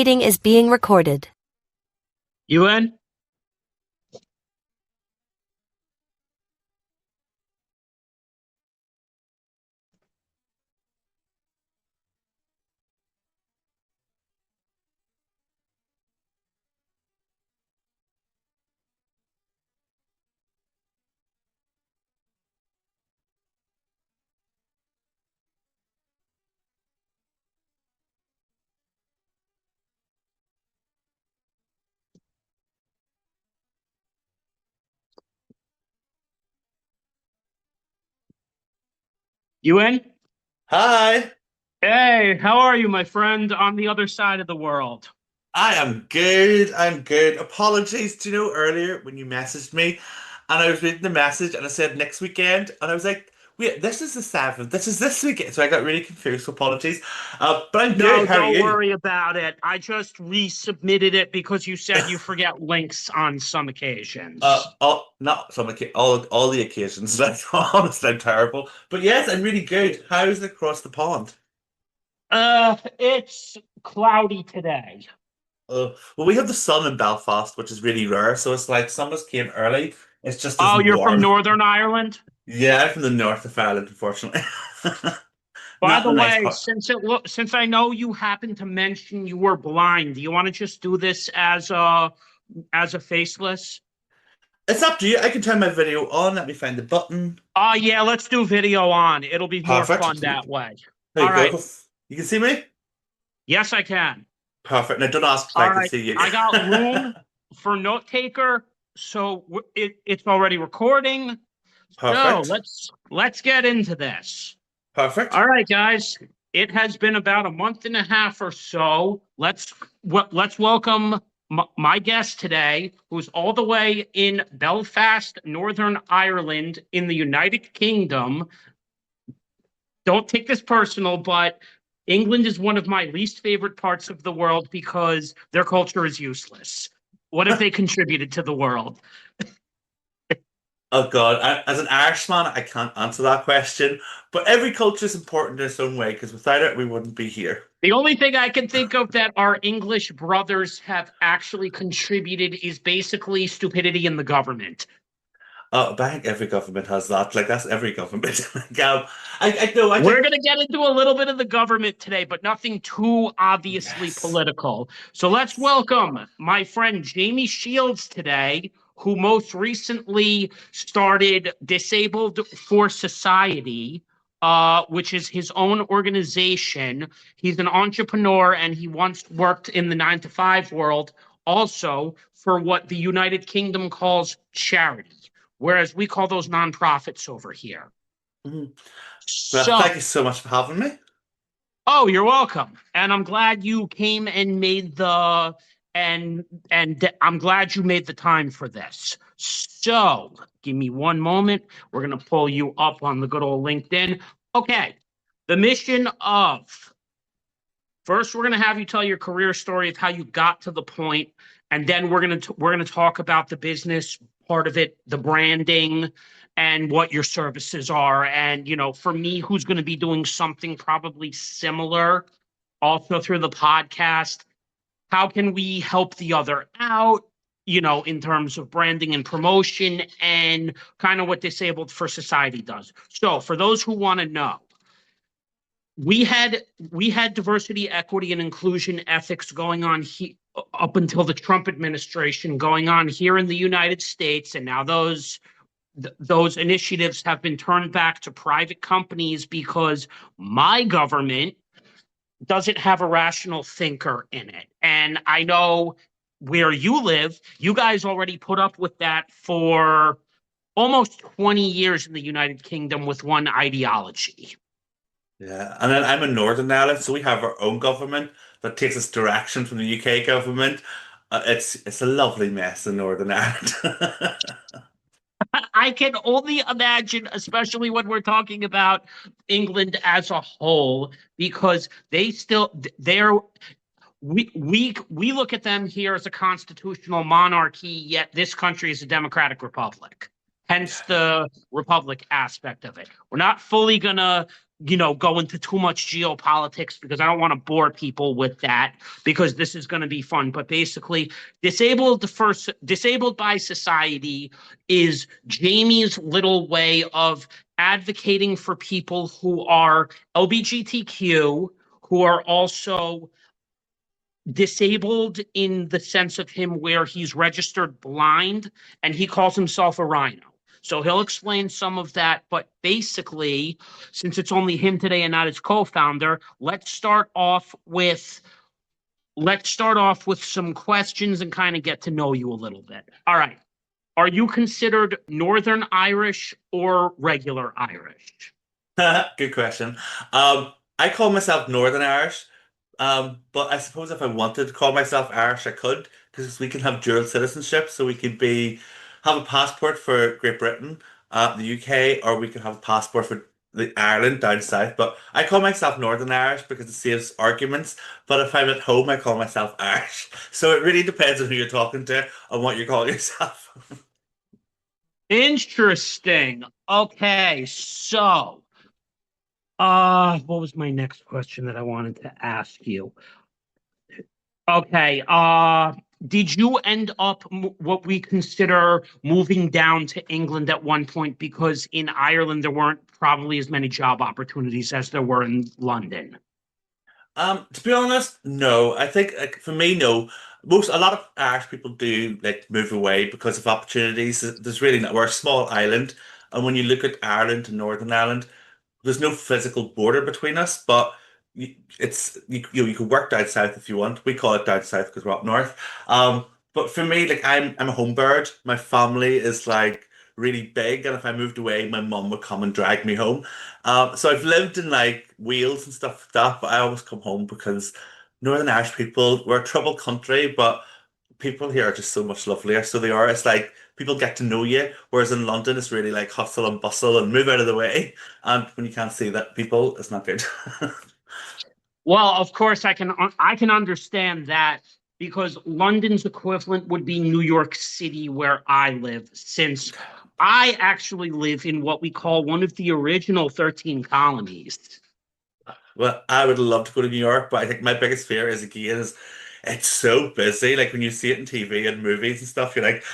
meeting is being recorded. You in? You in? Hi, Hey, how are you, my friend, on the other side of the world? I am good. I'm good. Apologies, do you know earlier when you messaged me and I was reading the message and I said next weekend and I was like, wait, this is the 7th. This is this weekend. So I got really confused. So apologies. But I'm good. No, How are don't you? worry about it. I just resubmitted it because you said you forget links on some occasions. Not some all the occasions. Like honest, I'm terrible. But yes, I'm really good. How's it across the pond? It's cloudy today. Well, we have the sun in Belfast, which is really rare. So it's like summers came early. It's just as Oh, you're from warm. Northern Ireland? Yeah, I'm from the north of Ireland, unfortunately. By Not the the nice way, part. since I know you happen to mention you were blind, do you want to just do this as a faceless? It's up to you. I can turn my video on. Let me find the button. Yeah, let's do video on. It'll be more fun Perfect. that way. There All you right. go. You can see me? Yes, I can. Perfect. Now don't ask if I All can right. see you. I got room for note taker, so it's already recording. So Perfect. let's get into this. Perfect. All right, guys. It has been about a month and a half or so. Let's welcome my guest today, who's all the way in Belfast, Northern Ireland, in the United Kingdom. Don't take this personal, but England is one of my least favorite parts of the world because their culture is useless. What have they contributed to the world? Oh God. As an Irishman, I can't answer that question. But every culture is important in its own way, because without it, we wouldn't be here. The only thing I can think of that our English brothers have actually contributed is basically stupidity in the government. But I think every government has that. Like that's every government. Like, I know. I We're think going to get into a little bit of the government today, but nothing too obviously yes, political. So let's yes. welcome my friend Jamie Shields today, who most recently started Disabled for Society, which is his own organization. He's an entrepreneur and he once worked in the 9 to 5 world, also for what the United Kingdom calls charity, whereas we call those nonprofits over here. Mhm. Well, thank So, you so much for having me. oh, you're welcome. And I'm glad you came and made the I'm glad you made the time for this. So, give me one moment. We're going to pull you up on the good old LinkedIn. Okay. The mission of First, we're going to have you tell your career story of how you got to the point, and then we're going to talk about the business part of it, the branding, and what your services are. And for me, who's going to be doing something probably similar, also through the podcast, how can we help the other out? In terms of branding and promotion, and kind of what Disabled for Society does. So, for those who want to know, we had diversity, equity, and inclusion ethics going on up until the Trump administration going on here in the United States, and now those initiatives have been turned back to private companies because my government doesn't have a rational thinker in it. And I know where you live, you guys already put up with that for almost 20 years in the United Kingdom with one ideology. Yeah, and then I'm in Northern Ireland, so we have our own government that takes its direction from the UK government. It's a lovely mess in Northern Ireland. I can only imagine, especially when we're talking about England as a whole, because they're we look at them here as a constitutional monarchy, yet this country is a democratic republic. hence the republic aspect of it. We're not fully gonna, go into too much geopolitics because I don't want to bore people with that because this is going to be fun. But basically, disabled by society is Jamie's little way of advocating for people who are LGBTQ, who are also disabled in the sense of him where he's registered blind and he calls himself a rhino. So he'll explain some of that. But basically, since it's only him today and not his co-founder, let's start off with some questions and kind of get to know you a little bit. All right. Are you considered Northern Irish or regular Irish? Good question. I call myself Northern Irish, but I suppose if I wanted to call myself Irish, I could, because we can have dual citizenship, so we could have a passport for Great Britain, the UK, or we could have a passport for the Ireland down south. But I call myself Northern Irish because it saves arguments. But if I'm at home, I call myself Irish. So it really depends on who you're talking to and what you're calling yourself. Interesting. Okay, so what was my next question that I wanted to ask you? Okay, did you end up what we consider moving down to England at one point because in Ireland there weren't probably as many job opportunities as there were in London? To be honest, no. I think like for me, no. A lot of Irish people do like move away because of opportunities. There's really not. We're a small island, and when you look at Ireland and Northern Ireland, there's no physical border between us, but you can work down south if you want. We call it down south because we're up north. But for me, like I'm a home bird. My family is like really big, and if I moved away, my mum would come and drag me home. So I've lived in like Wales and stuff like that, but I always come home because Northern Irish people, we're a troubled country, but people here are just so much lovelier. So they are. It's like people get to know you, whereas in London it's really like hustle and bustle and move out of the way. And when you can't see that people, it's not good. Well, of course, I can understand that because London's equivalent would be New York City, where I live, since I actually live in what we call one of the original 13 colonies. Well, I would love to go to New York, but I think my biggest fear is again is it's so busy. Like when you see it in TV and movies and stuff, you're like,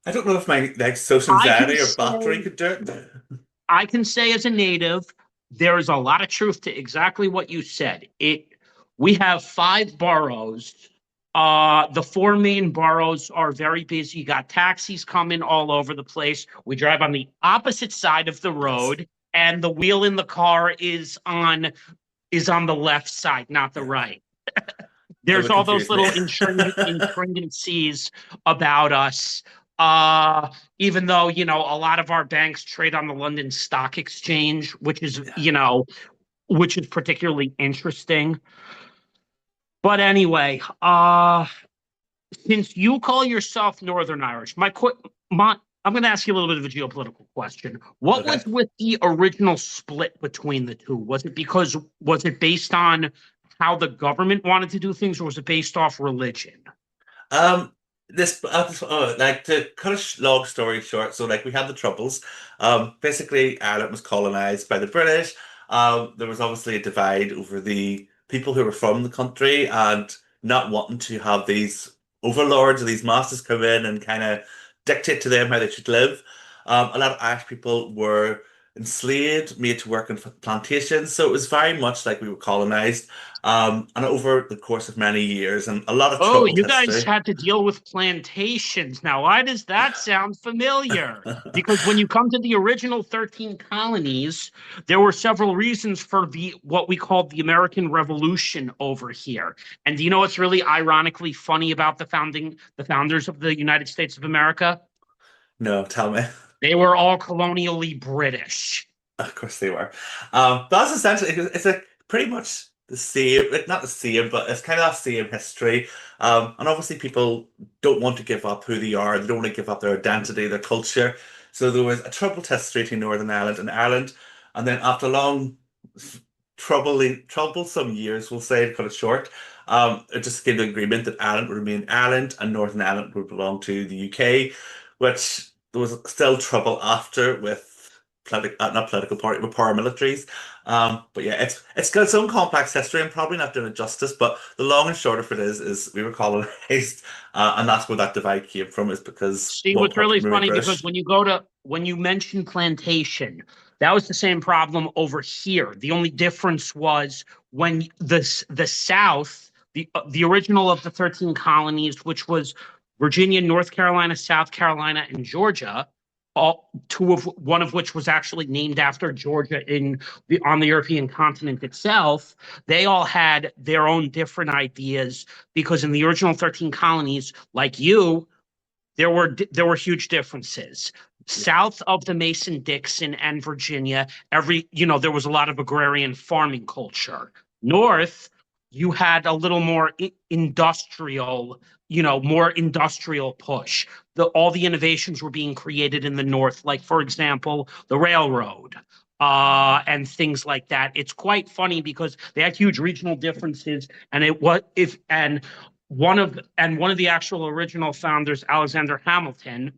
I don't know if my like social I can anxiety or battery say could do it. I can say as a native, there is a lot of truth to exactly what you said. We have five boroughs. The four main boroughs are very busy. You got taxis coming all over the place. We drive on the opposite side of the Yes. road, and the wheel in the car is on the left side, not the Yeah. right. It There's would all those confuse me. little intrinsities about us. Even though, a lot of our banks trade on the London Stock Exchange, Yeah. which is particularly interesting. But anyway, since you call yourself Northern Irish, I'm going to ask you a little bit of a geopolitical question. What Okay. was with the original split between the two? Was it based on how the government wanted to do things, or was it based off religion? Um, like to cut a long story short, so like we had the Troubles. Basically Ireland was colonized by the British. There was obviously a divide over the people who were from the country and not wanting to have these overlords or these masters come in and kind of dictate to them how they should live. A lot of Irish people were enslaved, made to work in plantations, so it was very much like we were colonized. And over the course of many years and a lot of Oh, troubled you guys history. had to deal with plantations. Now, why does that sound familiar? Because when you come to the original 13 colonies, there were several reasons for the what we called the American Revolution over here. And do you know what's really ironically funny about the founders of the United States of America? No, tell me. They were all colonially British. Of course they were. That's essentially it's a pretty much the same, not the same, but it's kind of that same history. And obviously people don't want to give up who they are. They don't want to give up their identity, their culture. So there was a troubled history between Northern Ireland and Ireland. And then after long, troublesome years, we'll say, to cut it short, it just came to agreement that Ireland would remain Ireland and Northern Ireland would belong to the UK, which there was still trouble after with not political party, with paramilitaries. But yeah, it's got its own complex history. I'm probably not doing it justice, but the long and short of it is we were colonized, and that's where that divide came from. Is because See, one what's part really we were funny, because British. when you mention plantation, that was the same problem over here. The only difference was when the South, the original of the 13 colonies, which was Virginia, North Carolina, South Carolina, and Georgia, one of which was actually named after Georgia on the European continent itself. They all had their own different ideas because in the original 13 colonies, like you, there were huge differences. Yeah. South of the Mason-Dixon and Virginia, there was a lot of agrarian farming culture. North, you had a little more industrial, more industrial push. All the innovations were being created in the North, like, for example, the railroad, and things like that. It's quite funny because they had huge regional differences, and one of the actual original founders, Alexander Hamilton,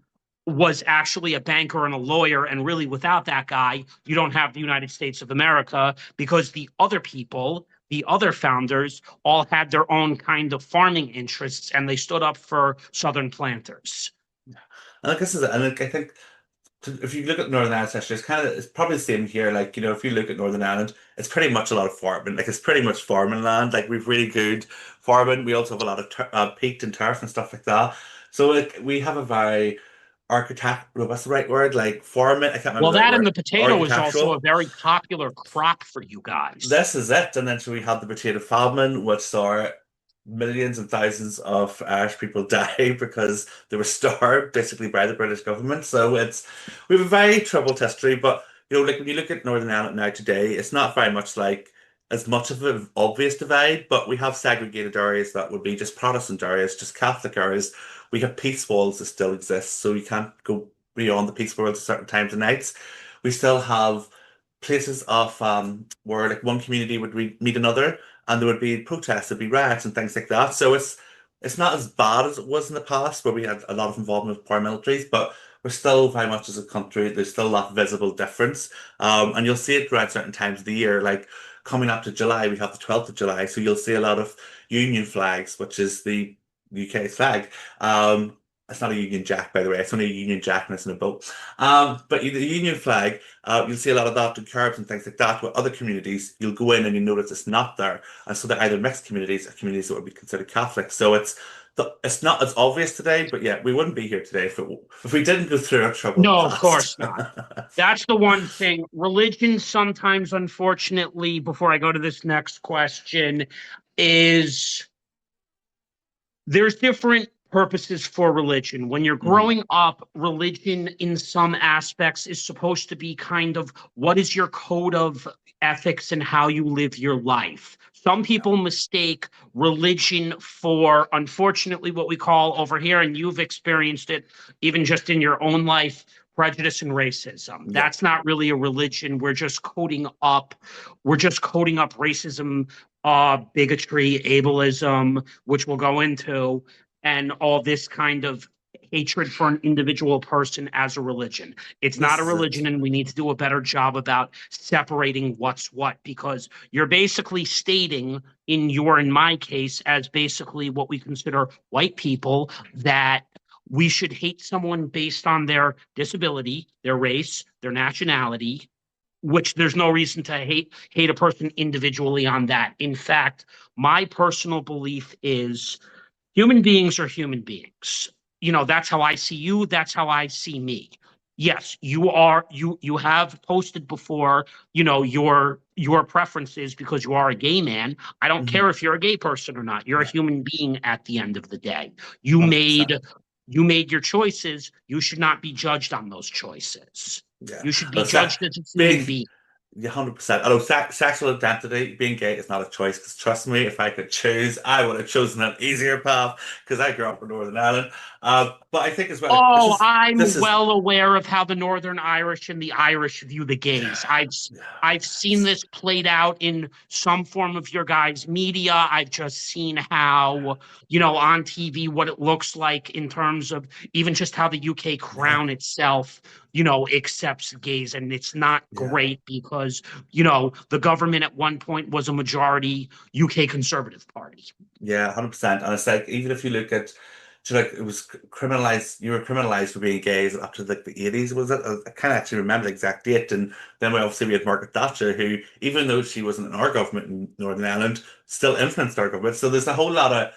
was actually a banker and a lawyer. And really, without that guy, you don't have the United States of America, because the other founders, all had their own kind of farming interests, and they stood up for Southern planters. And I guess, and like, I think if you look at Northern Ireland's history, it's probably the same here. Like, if you look at Northern Ireland, it's pretty much a lot of farming. Like, it's pretty much farming land. Like, we've really good farming. We also have a lot of peat and turf and stuff like that. So, like, we have a very what's the right word? Like, farming, I can't remember Well, the right that and word. the potato is also a Architectural. very popular crop for you guys. This is it. And then so we had the potato famine, which saw millions and thousands of Irish people die because they were starved basically by the British government. So we have a very troubled history. But like when you look at Northern Ireland now today, it's not very much like as much of an obvious divide, but we have segregated areas that would be just Protestant areas, just Catholic areas. We have peace walls that still exist, so you can't go beyond the peace walls at certain times of nights. We still have places of where like one community would meet another, and there would be protests, there'd be riots and things like that. So it's not as bad as it was in the past, where we had a lot of involvement with paramilitaries, but we're still very much as a country. There's still that visible difference, and you'll see it throughout certain times of the year. Like coming up to July, we have the 12th of July, so you'll see a lot of Union flags, which is the UK's flag. It's not a Union Jack, by the way. It's only a Union Jack and it's in a boat. But the Union flag, you'll see a lot of that in curbs and things like that. With other communities, you'll go in and you notice it's not there, and so they're either mixed communities or communities that would be considered Catholic. So it's not as obvious today, but yeah, we wouldn't be here today if we didn't go through our troubled No, of past. course not. That's the one thing. Religion sometimes, unfortunately, before I go to this next question, is there's different purposes for religion. When you're Mhm. growing up, religion in some aspects is supposed to be kind of what is your code of ethics and how you live your life. Some Yeah. people mistake religion for, unfortunately, what we call over here, and you've experienced it even just in your own life, prejudice and racism. Yeah. That's not really a religion. We're just coding up racism, bigotry, ableism, which we'll go into, and all this kind of hatred for an individual person as a religion. It's not This a is it. religion, and we need to do a better job about separating what's what, because you're basically stating, in my case, as basically what we consider white people, that we should hate someone based on their disability, their race, their nationality, which there's no reason to hate a person individually on that. In fact, my personal belief is human beings are human beings. That's how I see you, that's how I see me. Yes, you have posted before, your preferences because you are a gay man. I don't care Mhm. if you're a gay person or not. You're a Yeah. human being at the end of the day. You made 100%. you made your choices. You should not be judged on those choices. Yeah. You should be Well, judged as a human speak, being. Yeah, 100%. Although sexual identity, being gay is not a choice. Because trust me, if I could choose, I would have chosen an easier path. Because I grew up in Northern Ireland. But I think as well, like, Oh, this I'm is well aware of how the Northern Irish and the Irish view the gays. yeah, I've seen yeah, this played out in some form of your guys' media. I've just seen how, on TV what it looks like in terms of even just how the UK yeah, Crown itself, accepts gays. And it's not yeah. great because, the government at one point was a majority UK Conservative Party. Yeah, 100%. And it's like even if you look at, so like it was criminalized, you were criminalized for being gay up to like the 80s, was it? I can't actually remember the exact date. And then we had Margaret Thatcher, who, even though she wasn't in our government in Northern Ireland, still influenced our government. So there's a whole lot of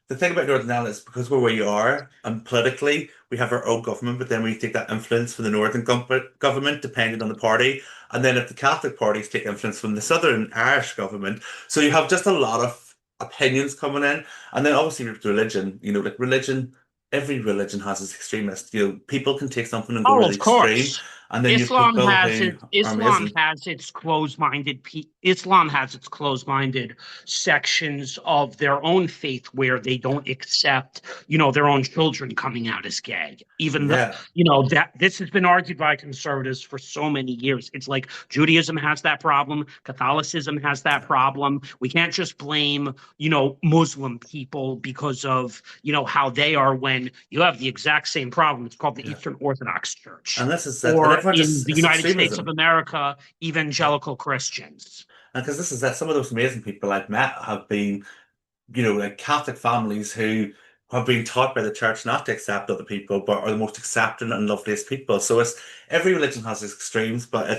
the thing about Northern Ireland is because we're where you are, and politically we have our own government, but then we take that influence from the Northern government, depending on the party. And then if the Catholic parties take influence from the Southern Irish government, so you have just a lot of opinions coming in. And then obviously with religion, like religion, every religion has its extremists. People can take something and go Oh, really of extreme. course. And then you have people who are amazing. Islam has its closed-minded sections of their own faith where they don't accept, their own children coming out as gay. Even though, Yeah, that this has been argued by conservatives for so many years. It's like Judaism has that problem, Catholicism has that problem. We can't just blame, Muslim people because of, how they are when you have the exact same problem. It's called the yeah. Eastern Orthodox Church, And this is it. And or everyone in just, the it's United States of extremism. America, Yeah. evangelical Christians. And because this is that some of those amazing people I've met have been like Catholic families who have been taught by the church not to accept other people, but are the most accepting and loveliest people. So it's every religion has its extremes, but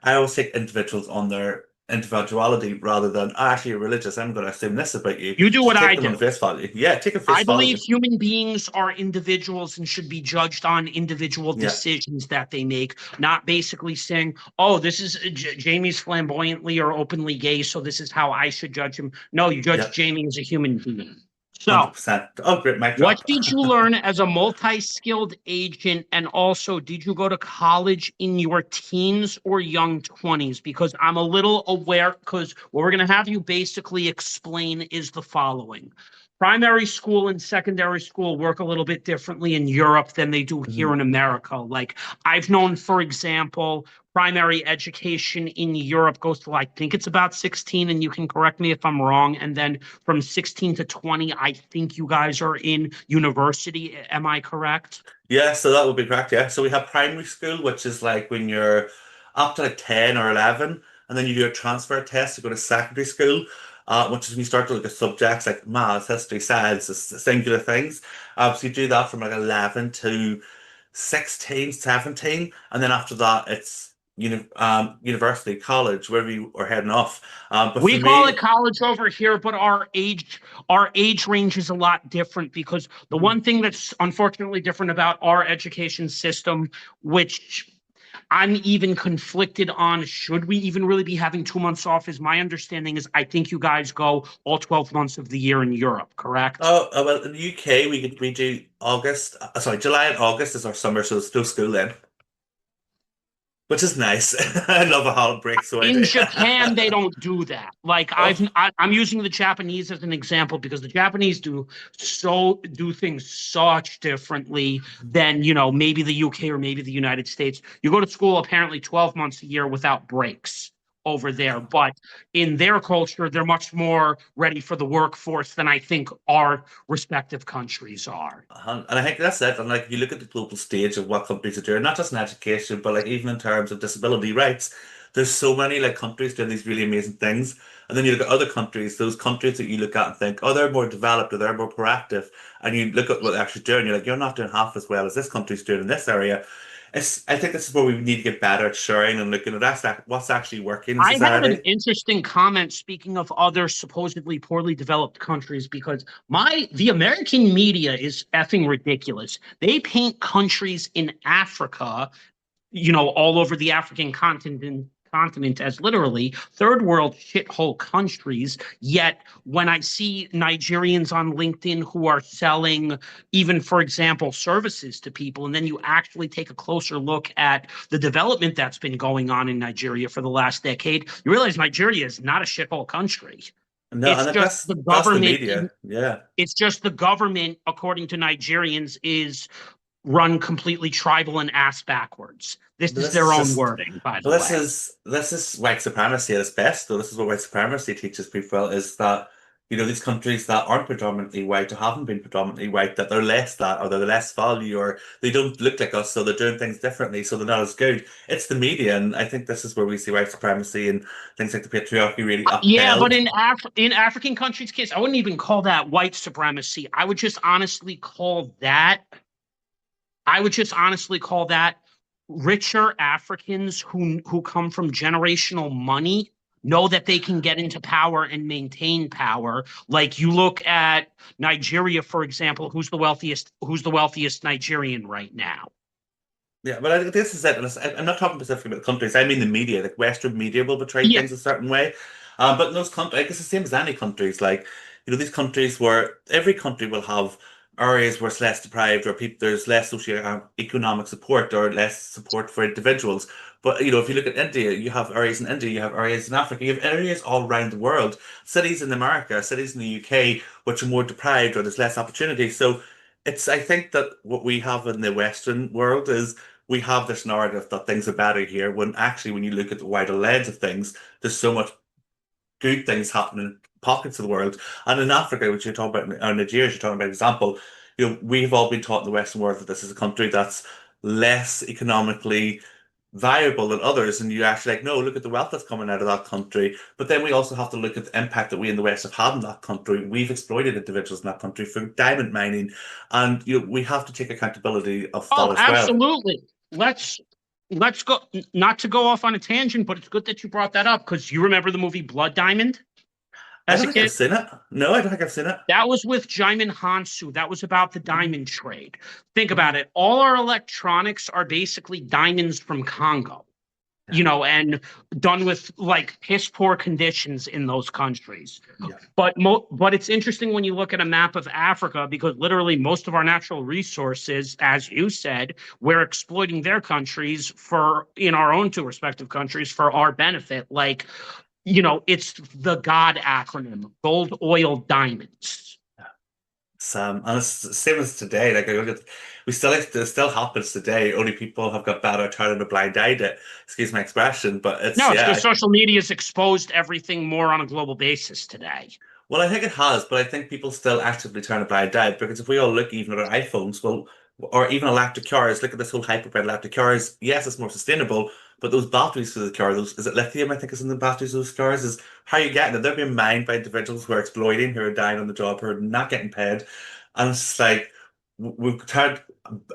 I always take individuals on their individuality rather than actually you're religious. I'm going to assume this about you. You do Just what take I them on do. face value. Yeah, take a face I believe value. human beings are individuals and should be judged on individual Yeah, decisions that they make, not basically saying, oh, this is Jamie's flamboyantly or openly gay, so this is how I should judge him. No, you judge yeah, Jamie as a human being. So, 100%. Oh, great, mic what drop. did you learn as a multi-skilled agent? And also, did you go to college in your teens or young 20s? Because I'm a little aware, because what we're going to have you basically explain is the following. Primary school and secondary school work a little bit differently in Europe than they do here Mhm. in America. Like, I've known, for example, primary education in Europe goes to, I think it's about 16, and you can correct me if I'm wrong. And then from 16 to 20, I think you guys are in university. Am I correct? Yeah, so that would be correct. Yeah. So we have primary school, which is like when you're up to like 10 or 11, and then you do a transfer test to go to secondary school, which is when you start to look at subjects like maths, history, science, singular things. So you do that from like 11 to 16, 17, and then after that, it's university, college, wherever you are heading off. But for We call it me, college over here, but our age range is a lot different because the mhm. one thing that's unfortunately different about our education system, which I'm even conflicted on, should we even really be having 2 months off? Is my understanding is I think you guys go all 12 months of the year in Europe, correct? Well, in the UK, we do August, sorry, July and August is our summer, so there's no school then. Which is nice. I love a holiday break, so I In do. Japan, they don't do that. Like Oh, I'm using the Japanese as an example because the Japanese do things such differently than maybe the UK or maybe the United States. You go to school apparently 12 months a year without breaks over there, but in their culture, they're much more ready for the workforce than I think our respective countries are. and I think that's it. And like, if you look at the global stage of what companies are doing, not just in education, but like even in terms of disability rights, there's so many like countries doing these really amazing things. And then you look at other countries, those countries that you look at and think, oh, they're more developed or they're more proactive. And you look at what they're actually doing, you're like, you're not doing half as well as this country's doing in this area. I think this is where we need to get better at sharing and looking at what's actually working in I have an society. interesting comment speaking of other supposedly poorly developed countries because the American media is effing ridiculous. They paint countries in Africa, all over the African continent as literally third world shithole countries. Yet when I see Nigerians on LinkedIn who are selling, even for example, services to people, and then you actually take a closer look at the development that's been going on in Nigeria for the last decade, you realize Nigeria is not a shithole country. No, It's and just the that's the government. media. Yeah. It's just the government, according to Nigerians, is run completely tribal and ass backwards. This But is this their is own just wording, by the well, way. this is white supremacy at its best, though. This is what white supremacy teaches people is that, these countries that aren't predominantly white or haven't been predominantly white, that they're less that or they're less value or they don't look like us, so they're doing things differently, so they're not as good. It's the media, and I think this is where we see white supremacy and things like the patriarchy really Yeah, but upheld. in African countries, kids, I wouldn't even call that white supremacy. I would just honestly call that richer Africans who come from generational money know that they can get into power and maintain power. Like you look at Nigeria, for example, who's the wealthiest Nigerian right now? Yeah, but this is it. I'm not talking specifically about countries. I mean the media. Like Western media will portray Yeah, things a certain way. But in those countries, I guess the same as any countries. Like, these countries where every country will have areas where it's less deprived or people there's less socio-economic support or less support for individuals. But if you look at India, you have areas in India, you have areas in Africa, you have areas all around the world, cities in America, cities in the UK, which are more deprived or there's less opportunity. So I think that what we have in the Western world is we have this narrative that things are better here when actually when you look at the wider lens of things, there's so much good things happening in pockets of the world. And in Africa, which you're talking about, or Nigeria, you're talking about example, we've all been taught in the Western world that this is a country that's less economically viable than others. And you actually like, no, look at the wealth that's coming out of that country. But then we also have to look at the impact that we in the West have had in that country. We've exploited individuals in that country for diamond mining. And we have to take accountability of that oh, as well. absolutely. Let's let's go, not to go off on a tangent, but it's good that you brought that up because you remember the movie Blood Diamond I as don't a think I've kid? seen it. No, I don't think I've seen it. That was with Jaimin Hansu. That was about the Mhm. diamond trade. Think Mhm. about it. All our electronics are basically diamonds from Congo, Yeah. and done with like piss poor conditions in those countries. Yeah. But it's interesting when you look at a map of Africa because literally most of our natural resources, as you said, we're exploiting their countries for in our own two respective countries for our benefit. Like, it's the God acronym, gold, oil, diamonds. And it's the same as today. Like I look at, it still happens today. Only people have got better at turning a blind eye to it. Excuse my expression, but it's No, it's yeah. because social media has exposed everything more on a global basis today. Well, I think it has, but I think people still actively turn a blind eye because if we all look even at our iPhones, well, or even electric cars, look at this whole hype about electric cars. Yes, it's more sustainable, but those batteries for the car, is it lithium? I think is in the batteries of those cars. Is how you getting it? They're being mined by individuals who are exploiting, who are dying on the job, who are not getting paid, and it's just like we've turned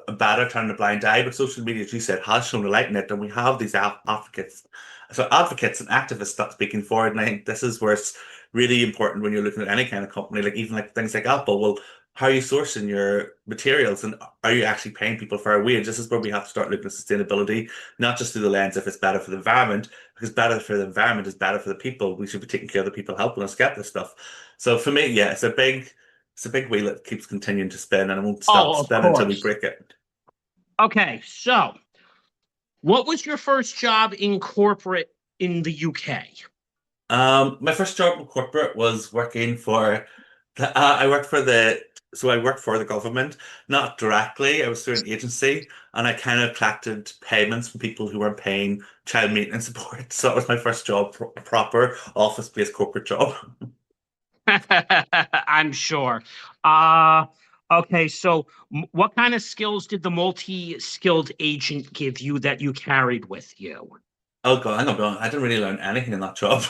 a better turn a blind eye. But social media, as you said, has shown a light in it, and we have these advocates and activists that speaking forward. And I think this is where it's really important when you're looking at any kind of company, like even like things like Apple. Well, how are you sourcing your materials and are you actually paying people fair wage? This is where we have to start looking at sustainability, not just through the lens if it's better for the environment, because better for the environment is better for the people. We should be taking care of the people helping us get this stuff. So for me, yeah, it's a big wheel that keeps continuing to spin and it won't stop Oh, of spinning until we course. break it. Okay, so what was your first job in corporate in the UK? My first job in corporate was working for I worked for the government, not directly. I was through an agency and I kind of collected payments from people who weren't paying child maintenance support. So that was my first job, proper office-based corporate job. I'm sure. Uh, okay, so what kind of skills did the multi-skilled agent give you that you carried with you? Oh God, I'm not going. I didn't really learn anything in that job.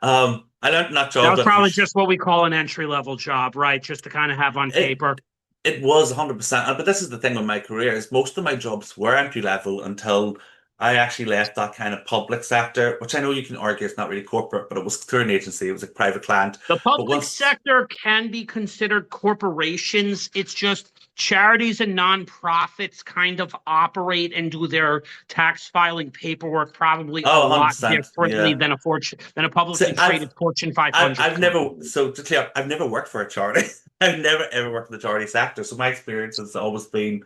I learned in that That job was that if you probably just what we call an entry-level job, right? Just to kind of have on it paper. it was 100%. But this is the thing with my career is most of my jobs were entry level until I actually left that kind of public sector, which I know you can argue it's not really corporate, but it was through an agency. It was a private client. The But public once, sector can be considered corporations. It's just charities and nonprofits kind of operate and do their tax filing paperwork probably a oh, lot 100%. differently Yeah. than a So publicly traded Fortune I've 500 never, company. so to clear up, I've never worked for a charity. I've never ever worked in the charity sector. So my experience has always been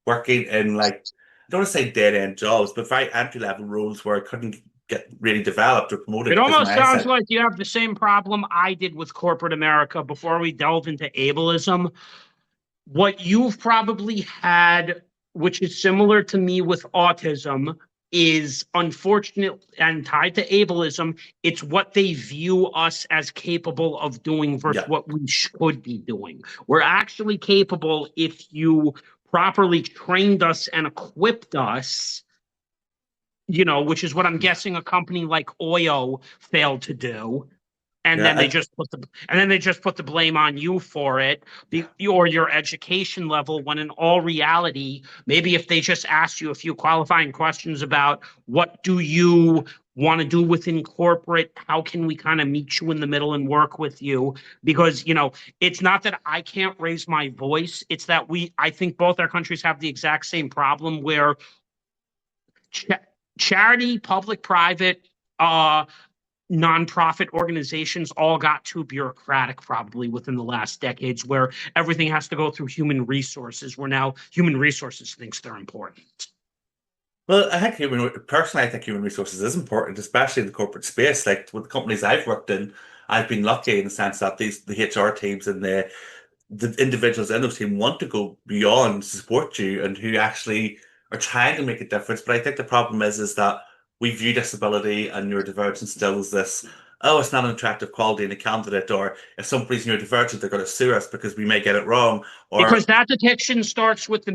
working in like, I don't want to say dead end jobs, but very entry level roles where I couldn't get really developed or promoted It because of almost my sounds eyesight. like you have the same problem I did with corporate America before we delve into ableism. What you've probably had, which is similar to me with autism, is unfortunate and tied to ableism. It's what they view us as capable of doing versus Yeah. what we should be doing. We're actually capable if you properly trained us and equipped us, which is what I'm guessing a company like Oyo failed to do, and Yeah. then they just put the blame on you for it, or your education level, when in all reality, maybe if they just asked you a few qualifying questions about what do you want to do within corporate, how can we kind of meet you in the middle and work with you, because it's not that I can't raise my voice, it's that I think both our countries have the exact same problem where ch- charity, public, private, nonprofit organizations all got too bureaucratic probably within the last decades, where everything has to go through human resources, where now human resources thinks they're important. Well, personally, I think human resources is important, especially in the corporate space. Like with the companies I've worked in, I've been lucky in the sense that the HR teams and the individuals in those teams want to go beyond to support you and who actually are trying to make a difference. But I think the problem is that we view disability and neurodivergence still as this, oh, it's not an attractive quality in a candidate, or if somebody's neurodivergent, they're going to sue us because we may get it wrong. Because Or that depiction starts with,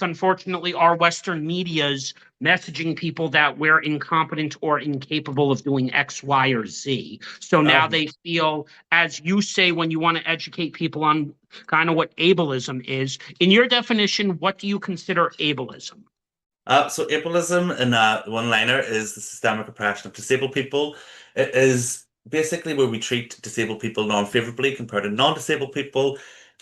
unfortunately, our Western media's messaging people that we're incompetent or incapable of doing X, Y, or Z. So now um, they feel, as you say, when you want to educate people on kind of what ableism is. In your definition, what do you consider ableism? So ableism in one-liner is the systemic oppression of disabled people. It is basically where we treat disabled people non-favorably compared to non-disabled people.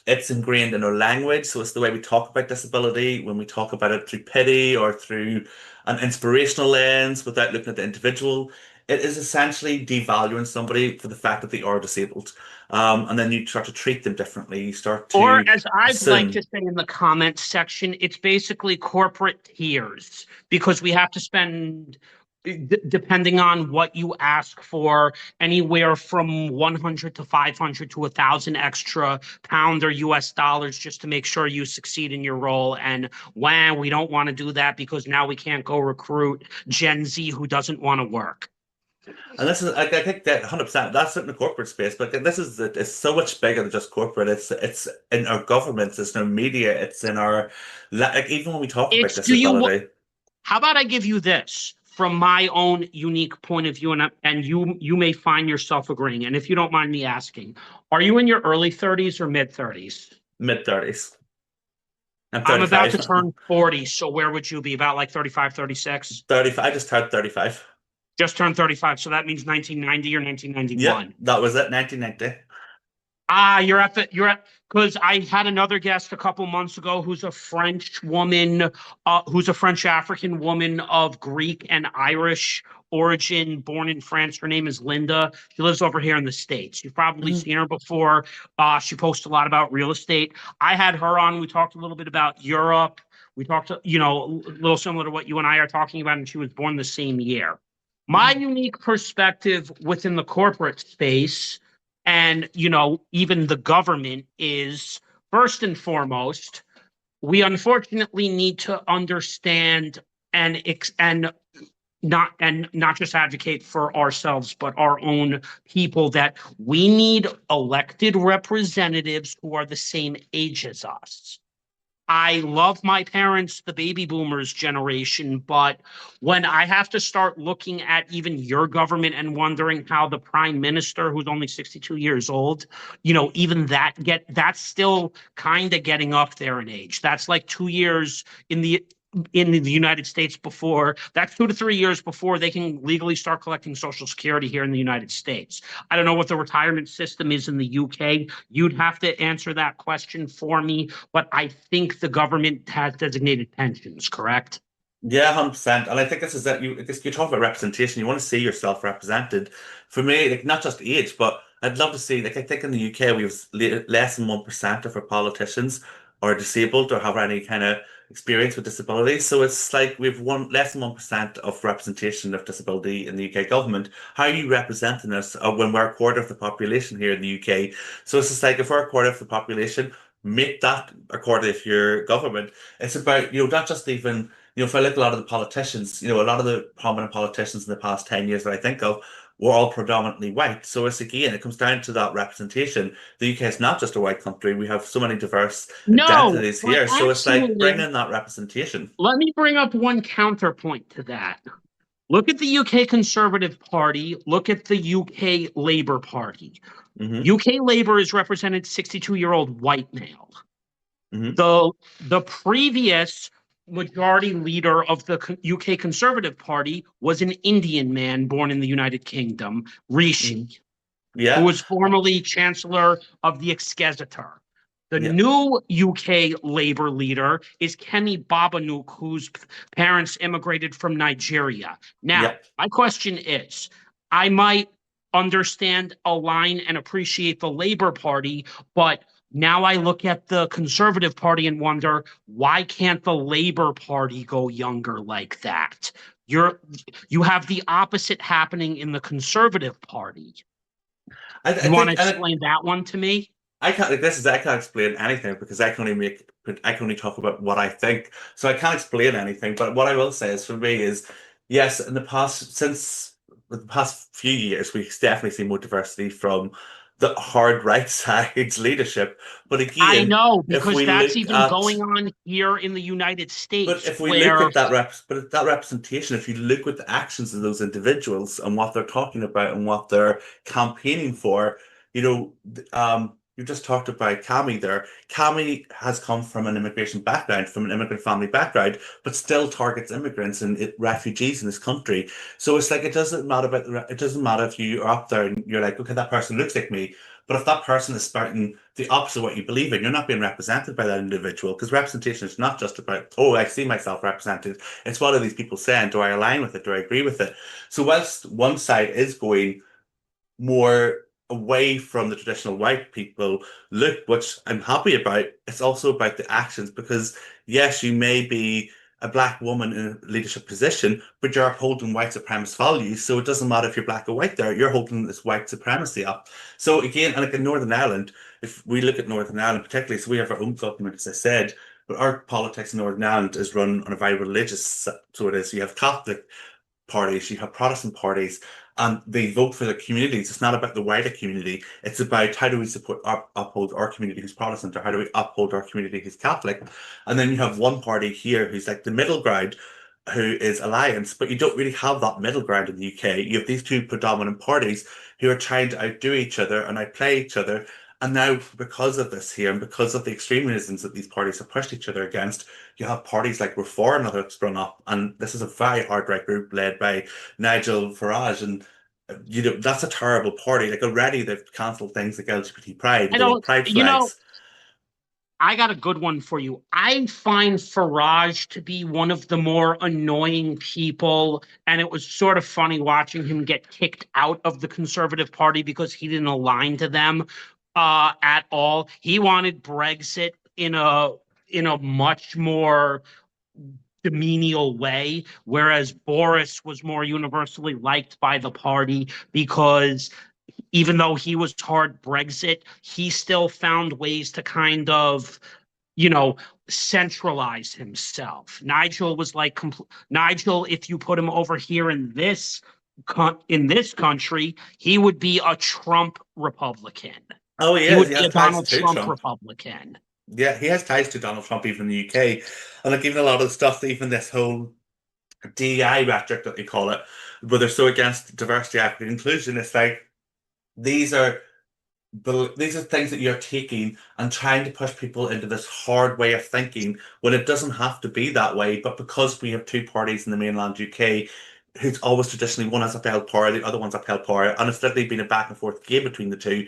It's ingrained in our language, so it's the way we talk about disability when we talk about it through pity or through an inspirational lens without looking at the individual. It is essentially devaluing somebody for the fact that they are disabled. And then you start to treat them differently. You start Or, to as I'd like to assume. say in the comments section, it's basically corporate tiers, because we have to spend, depending on what you ask for, anywhere from 100 to 500 to 1,000 extra pound or US dollars just to make sure you succeed in your role. And wow, we don't want to do that because now we can't go recruit Gen Z who doesn't want to work. And this is, I think that 100%, that's in the corporate space, but this is, it's so much bigger than just corporate. It's in our governments, it's in our media, it's in our, like, even when we talk about It's do you disability. How about I give you this from my own unique point of view, and you may find yourself agreeing. And if you don't mind me asking, are you in your early 30s or mid 30s? Mid 30s. I'm I'm about 35. to turn 40, so where would you be? About like 35, 36? 35, I just turned 35. Just turned 35, so that means 1990 or Yep, 1991. that was it, 1990. You're at, because I had another guest a couple months ago who's a French woman, who's a French African woman of Greek and Irish origin, born in France. Her name is Linda. She lives over here in the States. You've probably Mhm. seen her before. She posts a lot about real estate. I had her on. We talked a little bit about Europe. We talked, a little similar to what you and I are talking about, and she was born the same year. My Mhm. unique perspective within the corporate space and even the government is, first and foremost, we unfortunately need to understand and not just advocate for ourselves but our own people, that we need elected representatives who are the same age as us. I love my parents, the baby boomers generation, but when I have to start looking at even your government and wondering how the prime minister, who's only 62 years old, even that's still kind of getting up there in age. That's like 2 years in the in the United States before that's 2 to 3 years before they can legally start collecting Social Security here in the United States. I don't know what the retirement system is in the UK. You'd have to answer that question for me, but I think the government has designated pensions, correct? Yeah, 100%. And I think this is that you talk about representation. You want to see yourself represented. For me, like not just age, but I'd love to see. Like I think in the UK we have less than 1% of our politicians are disabled or have any kind of experience with disability. So it's like we've one less than 1% of representation of disability in the UK government. How are you representing us when we're a quarter of the population here in the UK? So it's just like if we're a quarter of the population, make that a quarter of your government. It's about, not just even if I look at a lot of the politicians, a lot of the prominent politicians in the past 10 years that I think of were all predominantly white. So it's again, it comes down to that representation. The UK is not just a white country. We have so many diverse No, identities but here. So it's like actually, bringing that representation. let me bring up one counterpoint to that. Look at the UK Conservative Party, look at the UK Labour Party. Hmm. UK Labour is represented 62-year-old white male. Hmm. The previous majority leader of the UK Conservative Party was an Indian man born in the United Kingdom, Hmm. Rishi, who Yeah. was formerly Chancellor of the Exchequer. The Yeah. new UK Labour leader is Kemi Babanuk, whose parents immigrated from Nigeria. Now, Yeah. my question is, I might understand, align, and appreciate the Labour Party, but now I look at the Conservative Party and wonder, why can't the Labour Party go younger like that? You're you have the opposite happening in the Conservative Party. I You want to think, explain that one to me? I can't like this is I can't explain anything because I can only talk about what I think. So I can't explain anything. But what I will say is for me is yes, in the past since the past few years we've definitely seen more diversity from the hard right side's leadership. But I again, know, if because we that's look even at going on here in the United but States, if we look where at that representation, if you look at the actions of those individuals and what they're talking about and what they're campaigning for, you just talked about Cami there. Cami has come from an immigration background, from an immigrant family background, but still targets immigrants and refugees in this country. So it's like it doesn't matter it doesn't matter if you are up there and you're like, okay, that person looks like me. But if that person is spouting the opposite of what you believe in, you're not being represented by that individual because representation is not just about, oh, I see myself represented. It's what are these people saying? Do I align with it? Do I agree with it? So whilst one side is going more away from the traditional white people look, which I'm happy about. It's also about the actions because, yes, you may be a black woman in a leadership position, but you're upholding white supremacist values. So it doesn't matter if you're black or white there, you're holding this white supremacy up. So again, and like in Northern Ireland, if we look at Northern Ireland particularly, so we have our own government, as I said, but our politics in Northern Ireland is run on a very religious, so it is. You have Catholic parties, you have Protestant parties, and they vote for the communities. It's not about the wider community. It's about how do we uphold our community who's Protestant, or how do we uphold our community who's Catholic. And then you have one party here who's like the middle ground, who is Alliance, but you don't really have that middle ground in the UK. You have these two predominant parties who are trying to outdo each other and outplay each other. And now, because of this here, and because of the extremisms that these parties have pushed each other against, you have parties like Reform that have sprung up, and this is a very hard right group led by Nigel Farage, and that's a terrible party. Like already they've cancelled things like LGBT Pride, I they want don't, pride flags. I got a good one for you. I find Farage to be one of the more annoying people, and it was sort of funny watching him get kicked out of the Conservative Party because he didn't align to them at all. He wanted Brexit in a much more demenial way, whereas Boris was more universally liked by the party because even though he was hard Brexit, he still found ways to kind of, you know, centralize himself. Nigel was like Nigel, if you put him over here in this country, he would be a Trump Republican. Oh, he He is. would He be has a ties Donald to Trump Trump. Republican. Yeah, he has ties to Donald Trump even in the UK. And like even a lot of the stuff, even this whole DEI rhetoric that they call it, where they're so against diversity, equity, inclusion, it's like these are these are things that you're taking and trying to push people into this hard way of thinking when it doesn't have to be that way. But because we have two parties in the mainland UK, who's always traditionally one has upheld power, the other one's upheld power, and it's literally been a back and forth game between the two,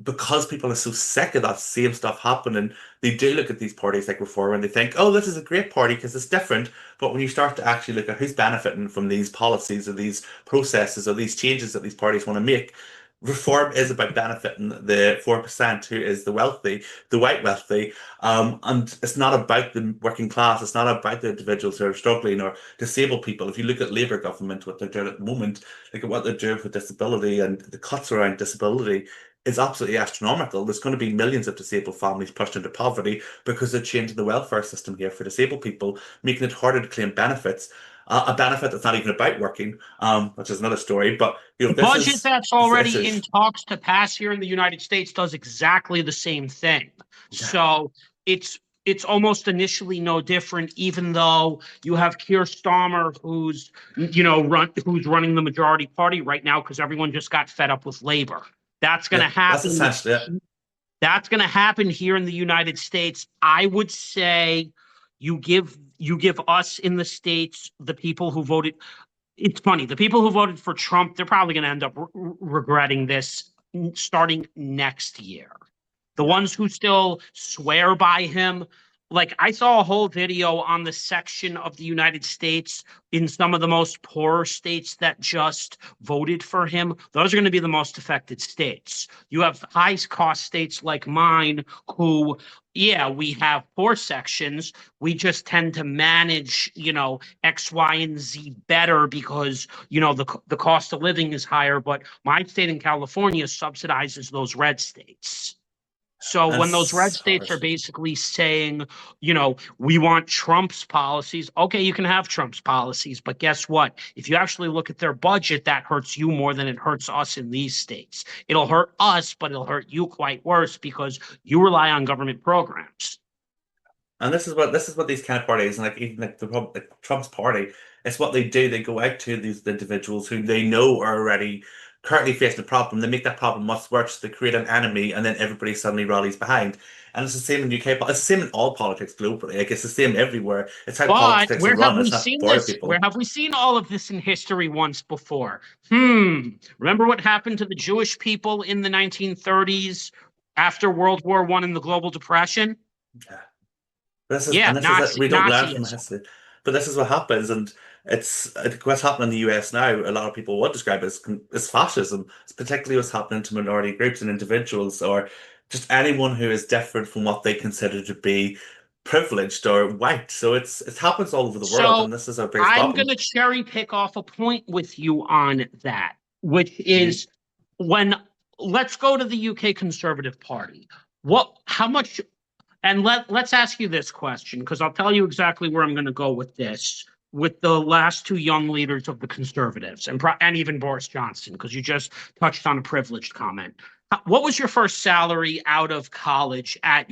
because people are so sick of that same stuff happening, they do look at these parties like Reform and they think, oh, this is a great party because it's different. But when you start to actually look at who's benefiting from these policies or these processes or these changes that these parties want to make, Reform is about benefiting the 4% who is the wealthy, the white wealthy. And it's not about the working class. It's not about the individuals who are struggling or disabled people. If you look at Labour government, what they're doing at the moment, look at what they're doing for disability and the cuts around disability, is absolutely astronomical. There's going to be millions of disabled families pushed into poverty because they're changing the welfare system here for disabled people, making it harder to claim benefits. A benefit that's not even about working, which is another story. But The this budget is that's this already in issues. talks to pass here in the United States does exactly the same thing. Yeah, So it's almost initially no different, even though you have Keir Starmer, who's running the majority party right now because everyone just got fed up with Labor. That's going yeah, to that's happen. essentially it. That's going to happen here in the United States. I would say you give us in the States, the people who voted. It's funny. The people who voted for Trump, they're probably going to end up regretting this starting next year. The Yeah. ones who still swear by him, like I saw a whole video on the section of the United States in some of the most poorer states that just voted for him. Those are going to be the most affected states. You have high cost states like mine who, yeah, we have poor sections. We just tend to manage, X, Y, and Z better because, the cost of living is higher. But my state in California subsidizes those red states. So And when those red it's states hard. are basically saying, we want Trump's policies, okay, you can have Trump's policies, but guess what? If you actually look at their budget, that hurts you more than it hurts us in these states. It'll hurt us, but it'll hurt you quite worse because you rely on government programs. And this is what these kind of parties, and like even like like Trump's party, it's what they do. They go out to these individuals who they know are already currently facing a problem. They make that problem much worse. They create an enemy, and then everybody suddenly rallies behind. And it's the same in UK. It's the same in all politics globally. Like it's the same everywhere. It's how But politics are where have run. we It's not seen for the this? Where people. have we seen all of this in history once before? Remember what happened to the Jewish people in the 1930s after World War I and the global depression? Yeah. Yeah, This is it. We don't learn from Nazism. history, but this is what happens, and what's happening in the US now. A lot of people would describe as fascism. It's particularly what's happening to minority groups and individuals, or just anyone who is different from what they consider to be privileged or white. So it happens all over the world, So and this is our biggest I'm going problem. to cherry pick off a point with you on that, which Hmm. is when let's go to the UK Conservative Party. How much, and let's ask you this question, because I'll tell you exactly where I'm going to go with this, with the last two young leaders of the Conservatives and even Boris Johnson, because you just touched on a privileged comment. What was your first salary out of college at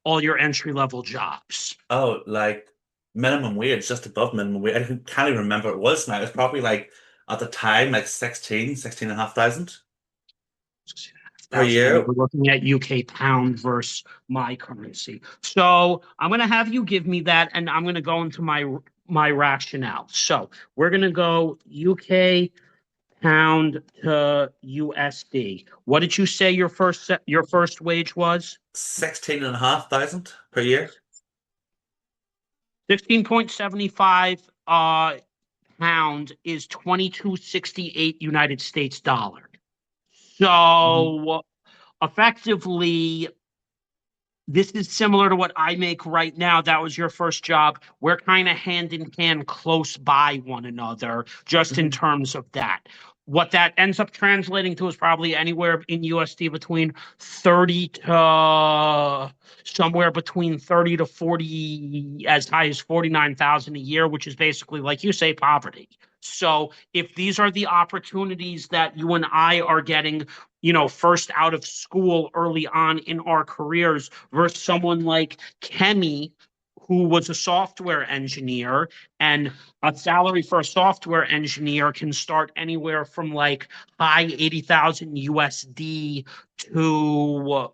all your entry level jobs? Oh, like minimum wage, just above minimum wage. Can't even remember what it was now. It's probably like at the time, like 16,500 per 6,500, and year. we're looking at UK pound versus my currency. So I'm going to have you give me that, and I'm going to go into my rationale. So we're going to go UK pound to USD. What did you say your first wage was? 16,500 per year. 16.75 pound is 22.68 United States dollar. Hmm. So effectively, this is similar to what I make right now. That was your first job. We're kind of hand in hand, close by one another, just in Hmm. terms of that. What that ends up translating to is probably anywhere in USD between 30 to somewhere between 30 to 40, as high as 49,000 a year, which is basically, like you say, poverty. So if these are the opportunities that you and I are getting, first out of school early on in our careers versus someone like Kemi, who was a software engineer, and a salary for a software engineer can start anywhere from like high 80,000 USD to,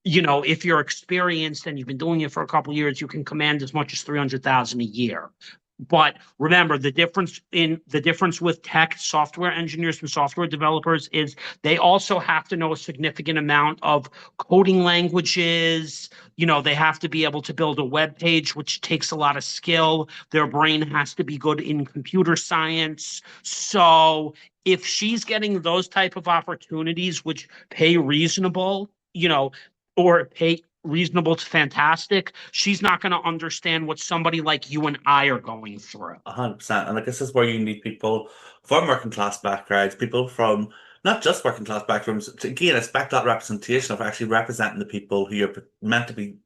if you're experienced and you've been doing it for a couple of years, you can command as much as 300,000 a year. But remember, the difference with tech software engineers and software developers is they also have to know a significant amount of coding languages. They have to be able to build a web page, which takes a lot of skill. Their brain has to be good in computer science. So if she's getting those type of opportunities, which pay reasonable, or pay reasonable to fantastic, she's not going to understand what somebody like you and I are going through. 100%. And like this is where you need people from working class backgrounds, people from not just working class backgrounds, to again expect that representation of actually representing the people who you're meant to be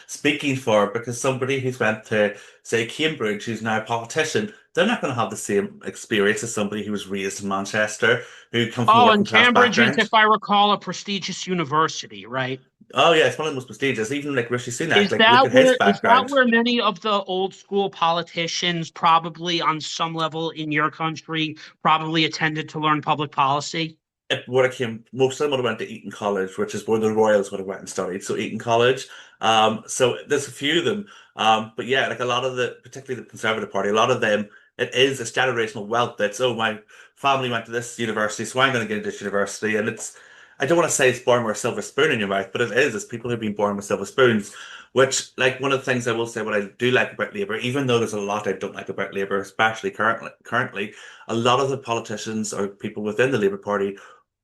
speaking for. Because somebody who's went to, say, Cambridge, who's now a politician, they're not going to have the same experience as somebody who was raised in Manchester, who come from a Oh, working and class Cambridge is, background. if I recall, a prestigious university, right? Oh yeah, it's one of the most prestigious. Even like Rishi Sunak, Is like look that at his where is that background. where many of the old school politicians, probably on some level in your country, probably attended to learn public policy? It would have came most of them would have went to Eton College, which is where the Royals would have went and studied. So Eton College. So there's a few of them. But yeah, like a lot of the, particularly the Conservative Party, a lot of them, it is this generational wealth that's, oh, my family went to this university, so I'm going to get into this university. And it's, I don't want to say it's born with a silver spoon in your mouth, but it is. It's people who've been born with silver spoons. Which, like, one of the things I will say, what I do like about Labour, even though there's a lot I don't like about Labour, especially currently, a lot of the politicians or people within the Labour Party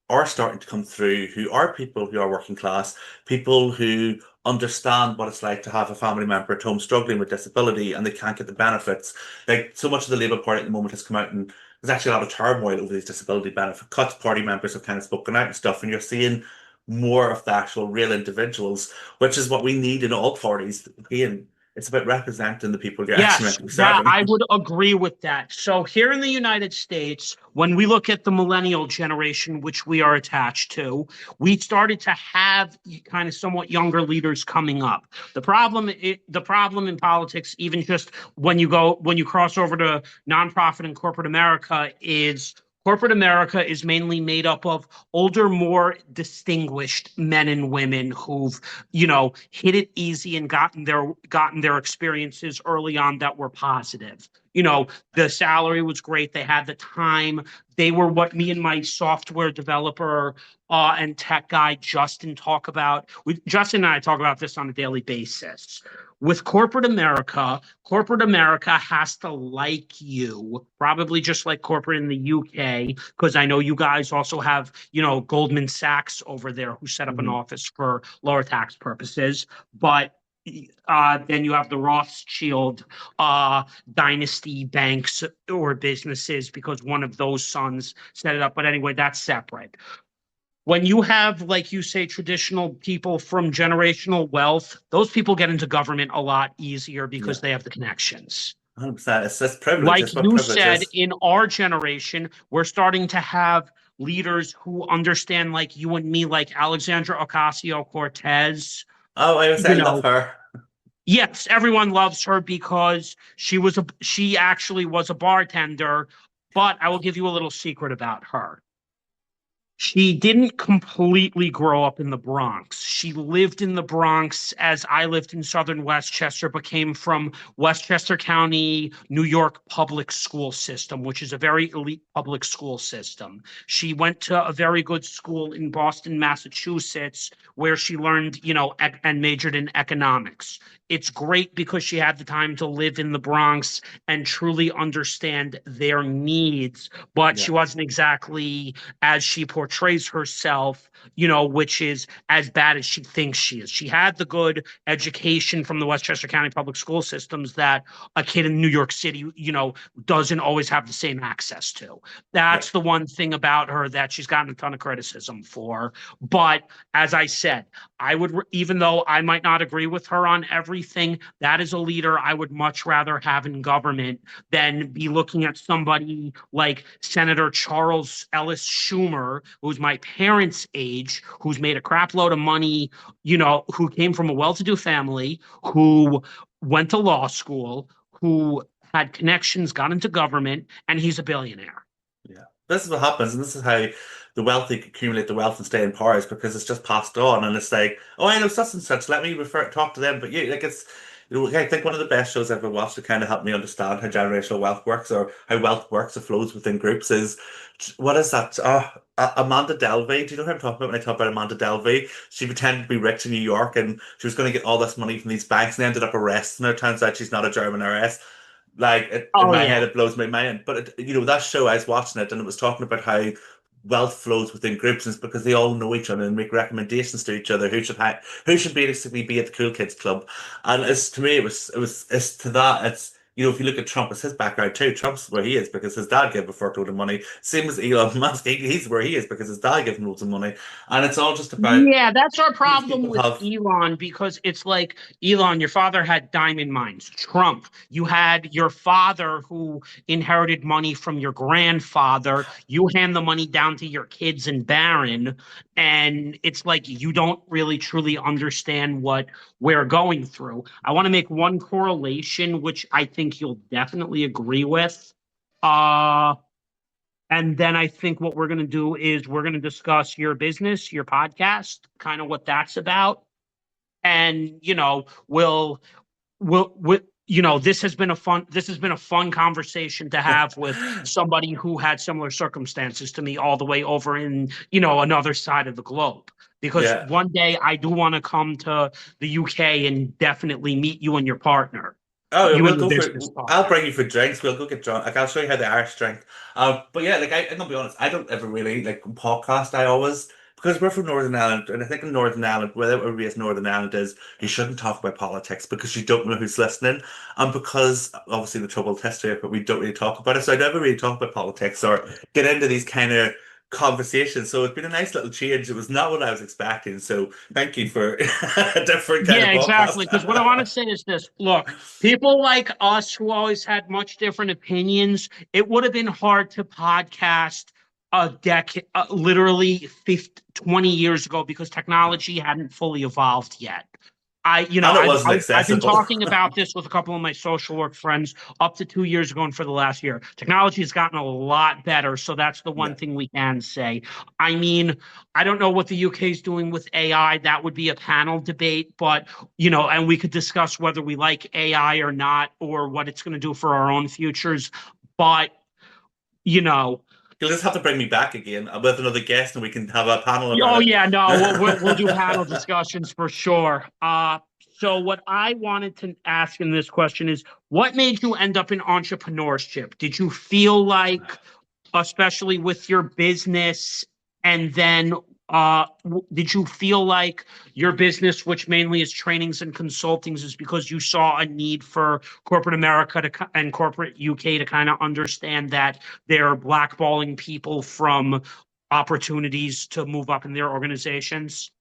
are starting to come through who are people who are working class, people who understand what it's like to have a family member at home struggling with disability and they can't get the benefits. Like so much of the Labour Party at the moment has come out and there's actually a lot of turmoil over these disability benefit cuts. Party members have kind of spoken out and stuff, and you're seeing more of the actual real individuals, which is what we need in all parties. Again, it's about representing the people you're actually meant Yes, to be that serving. I would agree with that. So here in the United States, when we look at the millennial generation, which we are attached to, we started to have kind of somewhat younger leaders coming up. The problem in politics, even just when you cross over to nonprofit and corporate America, is corporate America is mainly made up of older, more distinguished men and women who've hit it easy and gotten their experiences early on that were positive. The salary was great. They had the time. They were what me and my software developer and tech guy Justin talk about. Justin and I talk about this on a daily basis. With corporate America has to like you, probably just like corporate in the UK, because I know you guys also have, Goldman Sachs over there who set up an Mhm. office for lower tax purposes. But then you have the Rothschild dynasty banks or businesses because one of those sons set it up. But anyway, that's separate. When you have, like you say, traditional people from generational wealth, those people get into government a lot easier because Yeah, they have the connections. 100%. It's privilege. Like It's what you privilege said, is. in our generation, we're starting to have leaders who understand, like you and me, like Alexandra Ocasio-Cortez. Oh, I would say I You love know, her. yes, everyone loves her because she actually was a bartender. But I will give you a little secret about her. She didn't completely grow up in the Bronx. She lived in the Bronx as I lived in southern Westchester, but came from Westchester County, New York public school system, which is a very elite public school system. She went to a very good school in Boston, Massachusetts, where she learned, and majored in economics. It's great because she had the time to live in the Bronx and truly understand their needs, but Yeah, she wasn't exactly as she portrays herself, which is as bad as she thinks she is. She had the good education from the Westchester County public school systems that a kid in New York City, doesn't always have the same access to. yeah, That's the one thing about her that she's gotten a ton of criticism for. But as I said, even though I might not agree with her on everything, that is a leader I would much rather have in government than be looking at somebody like Senator Charles Ellis Schumer, who's my parents' age, who's made a crap load of money, who came from a well-to-do family, who went to law school, who had connections, got into government, and he's a billionaire. Yeah. This is what happens, and this is how the wealthy accumulate the wealth and stay in power, is because it's just passed on, and it's like, oh, I know such and such. Let me talk to them. But yeah, like it's, I think one of the best shows I've ever watched to kind of help me understand how generational wealth works, or how wealth works or flows within groups, is what is that? Amanda Delvey. Do you know who I'm talking about when I talk about Amanda Delvey? She pretended to be rich in New York, and she was going to get all this money from these banks, and ended up arresting her. Turns out she's not a German heiress. Like in Oh my head, yeah. it blows my mind. But that show, I was watching it, and it was talking about how wealth flows within groups, and it's because they all know each other and make recommendations to each other who should basically be at the cool kids club. And it's to me, it's to that. It's if you look at Trump, it's his background too. Trump's where he is because his dad gave a fuckload of money. Same as Elon Musk, he's where he is because his dad gave him loads of money. And it's all just about Yeah, that's our these problem people with have. Elon because it's like Elon, your father had diamond mines. Trump, you had your father who inherited money from your grandfather. You hand the money down to your kids and Barron, and it's like you don't really truly understand what we're going through. I want to make one correlation, which I think you'll definitely agree with. Uh, and then I think what we're going to do is we're going to discuss your business, your podcast, kind of what that's about. And, this has been a fun conversation to have with somebody who had similar circumstances to me all the way over in, another side of the globe. Because Yeah. one day I do want to come to the UK and definitely meet you and your partner, Oh, yeah, you we'll and your go for. business I'll partner. bring you for drinks. We'll go get drunk. Like I'll show you how the Irish drink. But yeah, like I'm gonna be honest. I don't ever really like podcast. I always because we're from Northern Ireland, and I think in Northern Ireland, wherever we as Northern Ireland is, you shouldn't talk about politics because you don't know who's listening, and because obviously the troubled history of it, we don't really talk about it. So I never really talk about politics or get into these kind of conversations. So it's been a nice little change. It was not what I was expecting. So thank you for a different kind of Yeah, podcast. exactly. Because what I want to say is this: look, people like us who always had much different opinions, it would have been hard to podcast a decade, literally 50, 20 years ago because technology hadn't fully evolved yet. And it wasn't I've been accessible. talking about this with a couple of my social work friends up to 2 years ago and for the last year. Technology has gotten a lot better, so that's the one Yeah. thing we can say. I mean, I don't know what the UK is doing with AI. That would be a panel debate, but and we could discuss whether we like AI or not, or what it's going to do for our own futures. But you know, You'll just have to bring me back again with another guest and we can have a panel about oh it. yeah, no, we'll do panel discussions for sure. So what I wanted to ask in this question is, what made you end up in entrepreneurship? Did you feel like, especially with your business, and then did you feel like your business, which mainly is trainings and consultings, is because you saw a need for corporate America and corporate UK to kind of understand that they're blackballing people from opportunities to move up in their organizations?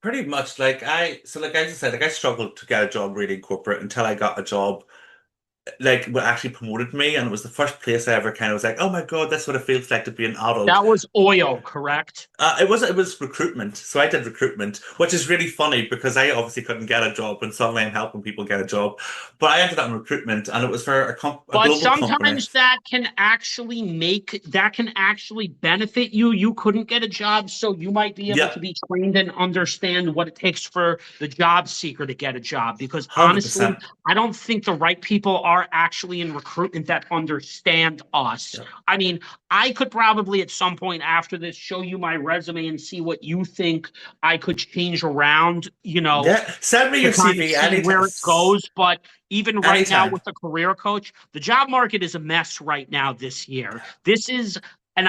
Pretty much like I just said, like I struggled to get a job really in corporate until I got a job like what actually promoted me, and it was the first place I ever kind of was like, oh my God, that's what it feels like to be an adult. That was oil, correct? It was recruitment. So I did recruitment, which is really funny because I obviously couldn't get a job, and suddenly I'm helping people get a job. But I ended up in recruitment, and it was for a But global company. sometimes that can actually benefit you. You couldn't get a job, so you might be able Yeah, to be trained and understand what it takes for the job seeker to get a job. Because honestly, 100%. I don't think the right people are actually in recruitment that understand us. Yeah. I mean, I could probably at some point after this show you my resume and see what you think I could change around, Yeah, send me to your kind of CV see anytime. where it goes. But even right now Anytime. with a career coach, the job market is a mess right now this year. This is, and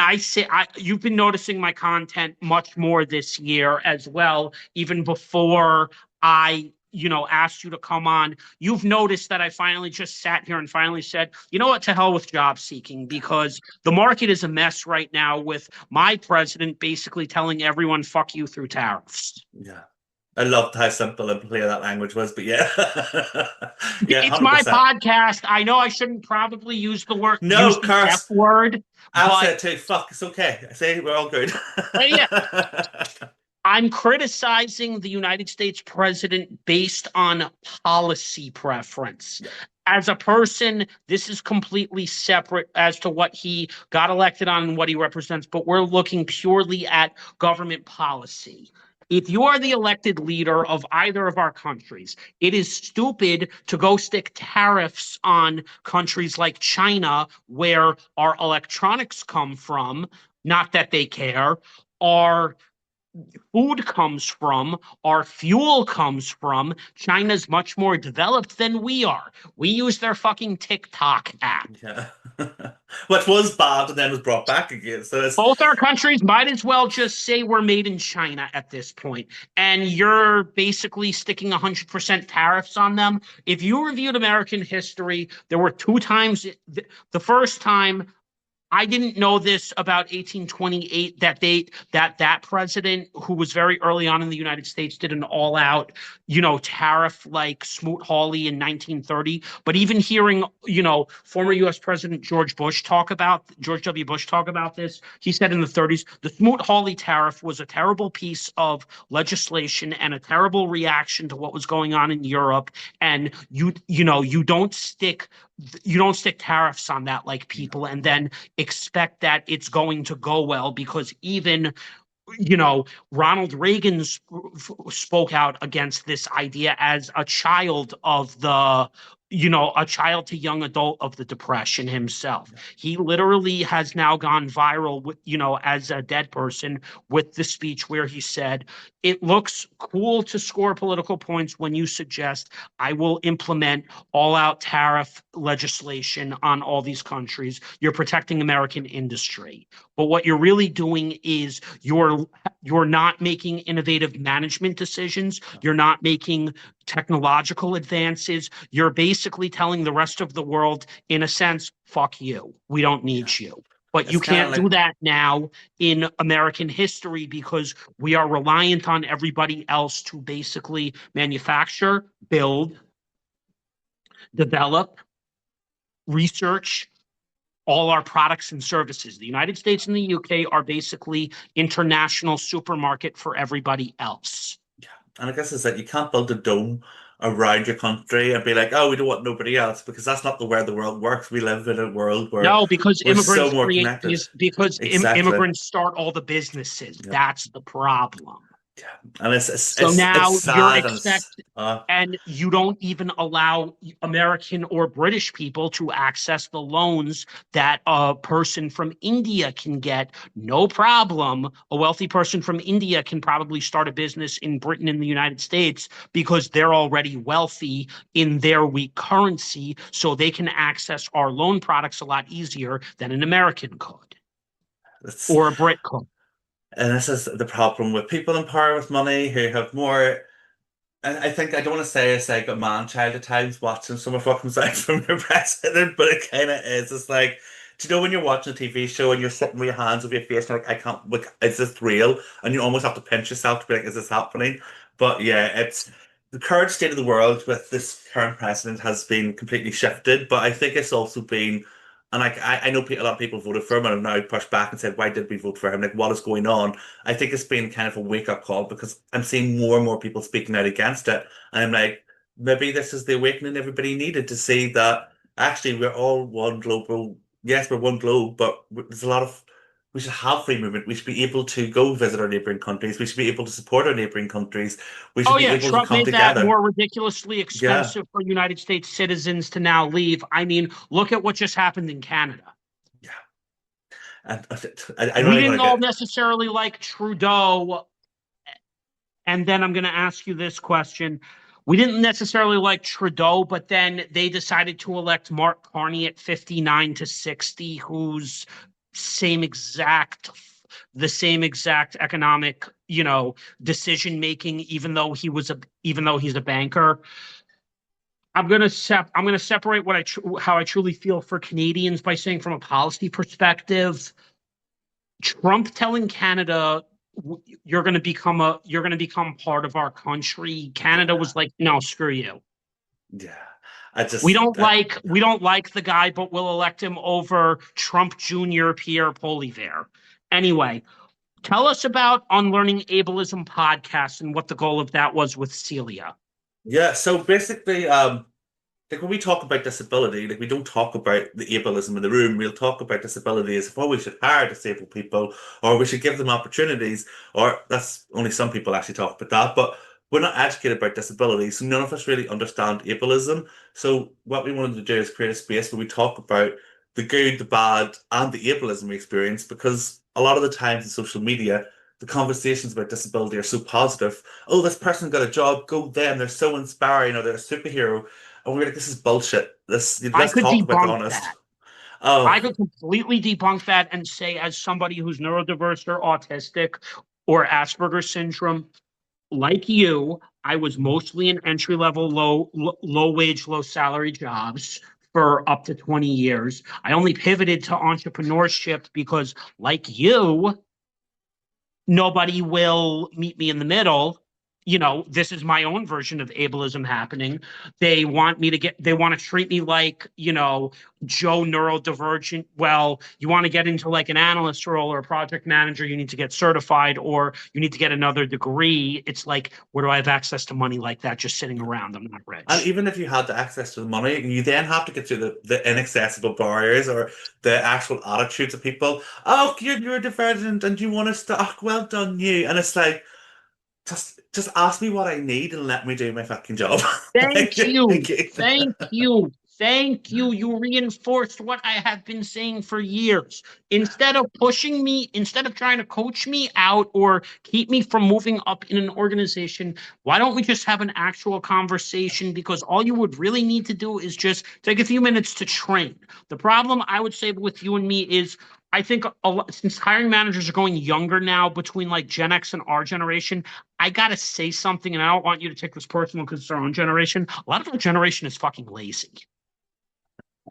you've been noticing my content much more this year as well, even before I, asked you to come on. You've noticed that I finally just sat here and finally said, you know what, to hell with job seeking, because the market is a mess right now with my president basically telling everyone, fuck you through tariffs. Yeah. I loved how simple and clear that language was, but yeah. Yeah, It's my 100%. podcast. I know I shouldn't probably use No, the F curse. word, I'll but say it too. Fuck, it's okay. I say we're all good. yeah, I'm criticizing the United States president based on policy preference. Yeah. As a person, this is completely separate as to what he got elected on and what he represents, but we're looking purely at government policy. If you are the elected leader of either of our countries, it is stupid to go stick tariffs on countries like China, where our electronics come from, not that they care, our food comes from, our fuel comes from. China's much more developed than we are. We use their fucking TikTok app. Yeah. Which was bad and then was brought back again. So it's Both our countries might as well just say we're made in China at this point. And you're basically sticking 100% tariffs on them. If you reviewed American history, there were two times. The first time, I didn't know this about 1828, that president who was very early on in the United States did an all-out, tariff like Smoot-Hawley in 1930. But even hearing, former U.S. President George W. Bush talk about this, he said in the 30s, the Smoot-Hawley tariff was a terrible piece of legislation and a terrible reaction to what was going on in Europe. And you don't stick tariffs on that like people and then expect that it's going to go well, because even Ronald Reagan spoke out against this idea as a child of a child to young adult of the Depression himself. He literally has now gone viral with, as a dead person, with the speech where he said, it looks cool to score political points when you suggest I will implement all-out tariff legislation on all these countries. You're protecting American industry. But what you're really doing is you're not making innovative management decisions. You're not making technological advances. You're basically telling the rest of the world, in a sense, fuck you. We don't need you. But you can't do that now in American history because we are reliant on everybody else to basically manufacture, build, develop, research all our products and services. The United States and the UK are basically international supermarket for everybody else. Yeah. And I guess it's that you can't build a dome around your country and be like, oh, we don't want nobody else, because that's not the way the world works. We live in a world where No, because we're so immigrants more create connected. these, because Exactly. immigrants start all the businesses. Yep. That's the problem. Yeah. And So now it's you're sad and and you don't even allow American or British people to access the loans that a person from India can get. No problem. A wealthy person from India can probably start a business in Britain and the United States because they're already wealthy in their weak currency, so they can access our loan products a lot easier than an American could or a Brit could. And this is the problem with people in power with money who have more. And I think I don't want to say it's like a man child at times watching some of what comes out from your president, but it kind of is. It's like, do you know when you're watching a TV show and you're sitting with your hands over your face and like, I can't, like, is this real? And you almost have to pinch yourself to be like, is this happening? But yeah, it's the current state of the world with this current president has been completely shifted, but I think it's also been. And like I know a lot of people voted for him and have now pushed back and said, why did we vote for him? Like, what is going on? I think it's been kind of a wake-up call because I'm seeing more and more people speaking out against it. And I'm like, maybe this is the awakening everybody needed to see that actually we're all one global. Yes, we're one globe, but there's a lot of. We should have free movement. We should be able to go visit our neighboring countries. We should be able to support our neighboring countries. We should Oh be yeah, able to Trump come made that together. more ridiculously Yeah. expensive for United States citizens to now leave. I mean, look at what just happened in Canada. Yeah. And I don't We even didn't want to all get. necessarily like Trudeau. And then I'm going to ask you this question. We didn't necessarily like Trudeau, but then they decided to elect Mark Carney at 59 to 60, who's same exact the same exact economic, decision making, even though he's a banker. I'm gonna separate how I truly feel for Canadians by saying, from a policy perspective, Trump telling Canada, you're going to become part of our country. Canada Yeah. was like, no, screw you. Yeah. I We just don't like we don't like the guy, but we'll elect him over Trump Jr. Pierre Poilievre. Anyway, Tell us about Unlearning Ableism podcast and what the goal of that was with Celia. Yeah, so basically, like when we talk about disability, like we don't talk about the ableism in the room. We'll talk about disability as if, oh, we should hire disabled people or we should give them opportunities, or that's only some people actually talk about that, but we're not educated about disability, so none of us really understand ableism. So what we wanted to do is create a space where we talk about the good, the bad, and the ableism we experience, because a lot of the times in social media, the conversations about disability are so positive. Oh, this person got a job, go them, they're so inspiring, or they're a superhero. And we're like, this is bullshit. I Let's could talk about the debunk honest. that. I Oh, could completely debunk that and say, as somebody who's neurodiverse or autistic or Asperger's syndrome, like you, I was mostly in entry level, low wage, low salary jobs for up to 20 years. I only pivoted to entrepreneurship because, like you, nobody will meet me in the middle. This is my own version of ableism happening. They want to treat me like, Joe neurodivergent. Well, you want to get into like an analyst role or a project manager, you need to get certified or you need to get another degree. It's like, where do I have access to money like that just sitting around? I'm not and rich. even if you had the access to the money, you then have to get through the inaccessible barriers or the actual attitudes of people. Oh, you're a divergent and you want to stop. Well done, you. And it's like, just ask me what I need and let me do my fucking job. Thank you. Thank you. Thank you. Thank you. You reinforced what I have been saying for years. Instead of trying to coach me out or keep me from moving up in an organization, why don't we just have an actual conversation? Because all you would really need to do is just take a few minutes to train. The problem I would say with you and me is I think since hiring managers are going younger now between like Gen X and our generation, I gotta say something, and I don't want you to take this personal because it's our own generation. A lot of our generation is fucking lazy.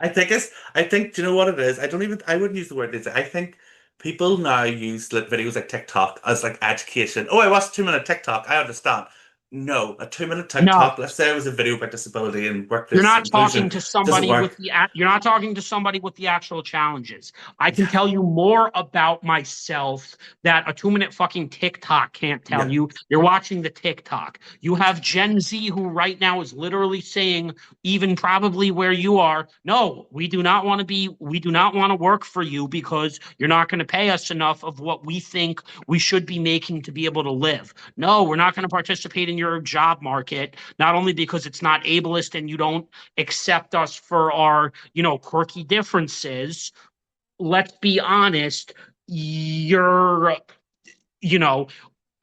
I think, do you know what it is? I wouldn't use the word lazy. I think people now use like videos like TikTok as like education. Oh, I watched 2 minute TikTok. I understand. No, a 2 minute No, TikTok, let's say it was a video about disability and You're workplace not talking inclusion, to doesn't somebody work. with you're not talking to somebody with the actual challenges. I can Yeah, tell you more about myself that a 2 minute fucking TikTok can't tell yeah. you. You're watching the TikTok. You have Gen Z who right now is literally saying, even probably where you are, no, we do not want to work for you because you're not going to pay us enough of what we think we should be making to be able to live. No, we're not going to participate in your job market, not only because it's not ableist and you don't accept us for our, quirky differences. Let's be honest, you're, you know,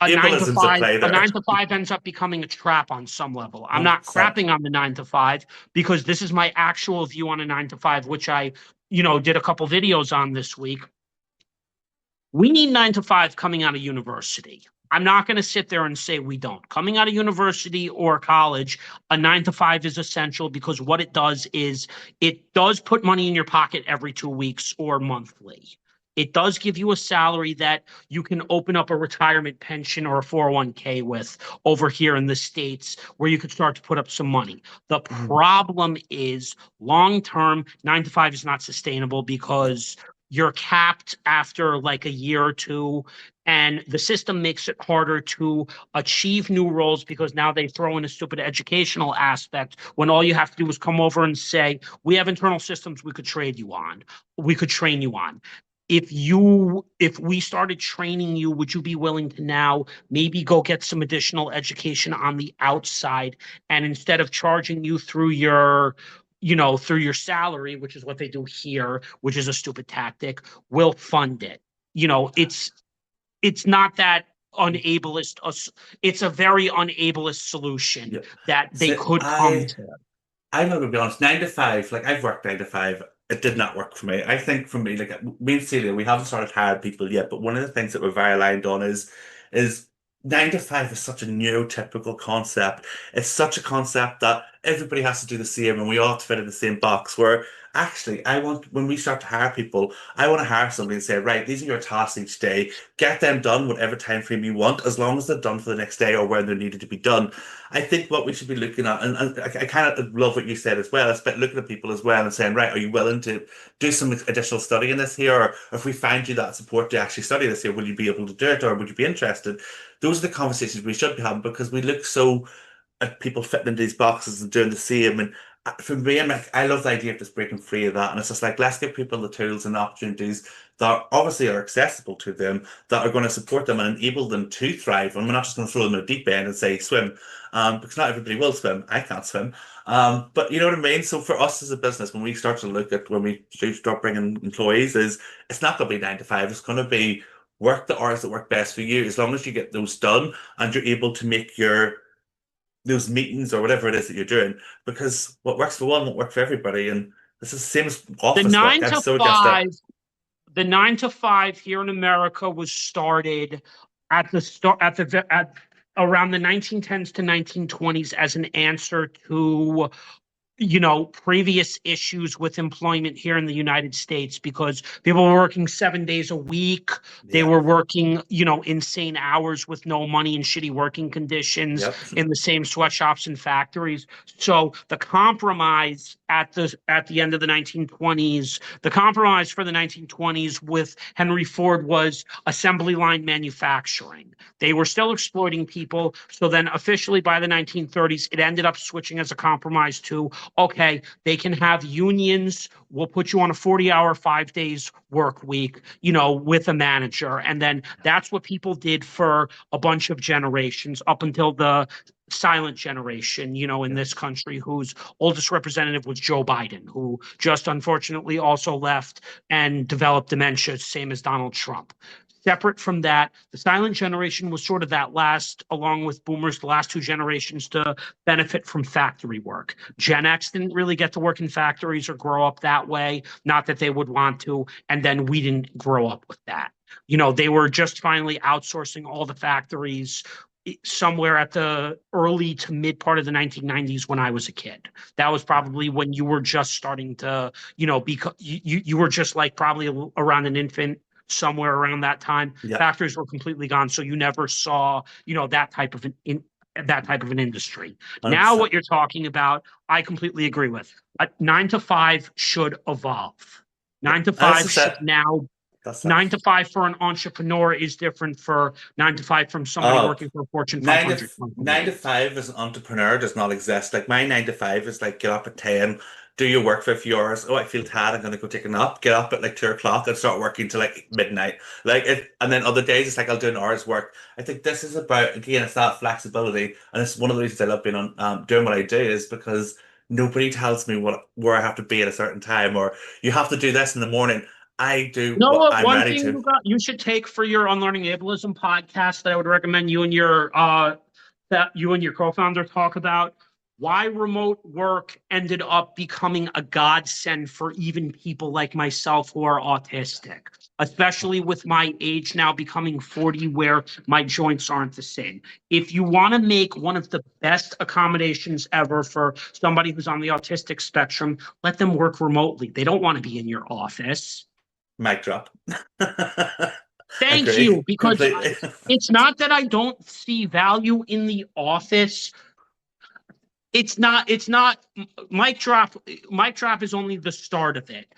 Ableism's at play a there. 9 to 5 ends up becoming a trap on some level. I'm not 100%. crapping on the 9 to 5 because this is my actual view on a 9 to 5, which I, did a couple videos on this week. We need 9 to 5 coming out of university. I'm not going to sit there and say we don't. Coming out of university or college, a 9 to 5 is essential because what it does is it does put money in your pocket every 2 weeks or monthly. It does give you a salary that you can open up a retirement pension or a 401k with over here in the States where you could start to put up some money. The Mhm. problem is long term, 9 to 5 is not sustainable No. because you're capped after like a year or two, and the system makes it harder to achieve new roles because now they throw in a stupid educational aspect when all you have to do is come over and say, we have internal systems we could train you on. If we started training you, would you be willing to now maybe go get some additional education on the outside, and instead of charging you through your salary, which is what they do here, which is a stupid tactic, will fund it. It's not that unableist. It's a very unableist solution Yeah. that they So could come to. I'm not gonna be honest. 9 to 5, like I've worked 9 to 5. It did not work for me. I think for me, like me and Celia, we haven't started hiring people yet. But one of the things that we're very aligned on is 9 to 5 is such a neurotypical concept. It's such a concept that everybody has to do the same, and we all have to fit in the same box. Where actually, I want, when we start to hire people, I want to hire somebody and say, right, these are your tasks each day. Get them done whatever time frame you want, as long as they're done for the next day or when they're needed to be done. I think what we should be looking at, and I kind of love what you said as well, is about looking at people as well and saying, right, are you willing to do some additional study in this here? Or if we find you that support to actually study this here, will you be able to do it or would you be interested? Those are the conversations we should be having because we look so at people fitting into these boxes and doing the same. And for me, I'm like, I love the idea of just breaking free of that. And it's just like, let's give people the tools and opportunities that obviously are accessible to them, that are going to support them and enable them to thrive. And we're not just going to throw them in a deep end and say, swim, because not everybody will swim. I can't swim. But you know what I mean? So for us as a business, when we start to look at when we do start bringing employees, is it's not going to be 9 to 5. It's going to be work the hours that work best for you, as long as you get those done and you're able to make your those meetings or whatever it is that you're doing, because what works for one won't work for everybody. And this is the same as The office work. nine I'm to so against that. five, the 9 to 5 here in America was started at the start at around the 1910s to 1920s as an answer to previous issues with employment here in the United States because people were working 7 days a week. They Yeah. were working, insane hours with no money and shitty working conditions Yep. in the same sweatshops and factories. So the compromise at the end of the 1920s, the compromise for the 1920s with Henry Ford was assembly line manufacturing. They were still exploiting people. So then officially by the 1930s, it ended up switching as a compromise to okay, they can have unions. We'll put you on a 40-hour, 5 days work week, with a manager. And then that's what people did for a bunch of generations up until the silent generation, in Yeah. this country, whose oldest representative was Joe Biden, who just unfortunately also left and developed dementia, same as Donald Trump. Separate from that, the silent generation was sort of that last, along with boomers, the last two generations to benefit from factory work. Gen X didn't really get to work in factories or grow up that way. Not that they would want to. And then we didn't grow up with that. They were just finally outsourcing all the factories somewhere at the early to mid part of the 1990s when I was a kid. That was probably when you were just starting to, because you were just like probably around an infant somewhere around that time. Yeah. Factories were completely gone. So you never saw, that type of that type of an industry. Now, what 100%. you're talking about, I completely agree with. 9 to 5 should evolve. Yeah. Nine to And as I five should said, now. that's it. 9 to 5 for an entrepreneur is different for 9 to 5 from somebody Oh, working for a Fortune nine to 500 nine to company. five as an entrepreneur does not exist. Like my 9 to 5 is like get up at 10, do your work for a few hours. Oh, I feel tired. I'm gonna go take a nap. Get up at like 2 o'clock and start working till like midnight. Like it, and then other days it's like I'll do an hour's work. I think this is about again, it's that flexibility, and it's one of the reasons I love being on doing what I do is because nobody tells me what where I have to be at a certain time or you have to do this in the morning. I do You know what what? I'm One ready thing to. you should take for your Unlearning Ableism podcast that I would recommend you and your co-founder talk about why remote work ended up becoming a godsend for even people like myself who are autistic, especially with my age now becoming 40, where my joints aren't the same. If you want to make one of the best accommodations ever for somebody who's on the autistic spectrum, let them work remotely. They don't want to be in your office. Mic drop. Thank you, Agree because completely. it's not that I don't see value in the office. It's not mic drop. Mic drop is only the start of it.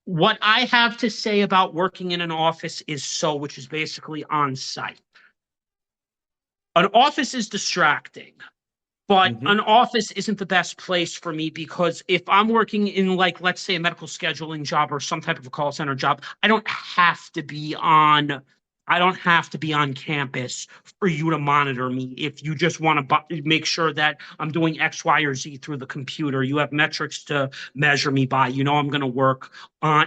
What I have to say about working in an office is which is basically on site. An office is distracting. But Hmm. an office isn't the best place for me because if I'm working in, like, let's say a medical scheduling job or some type of a call center job, I don't have to be on campus for you to monitor me. If you just want to make sure that I'm doing X, Y, or Z through the computer, you have metrics to measure me by. I'm going to work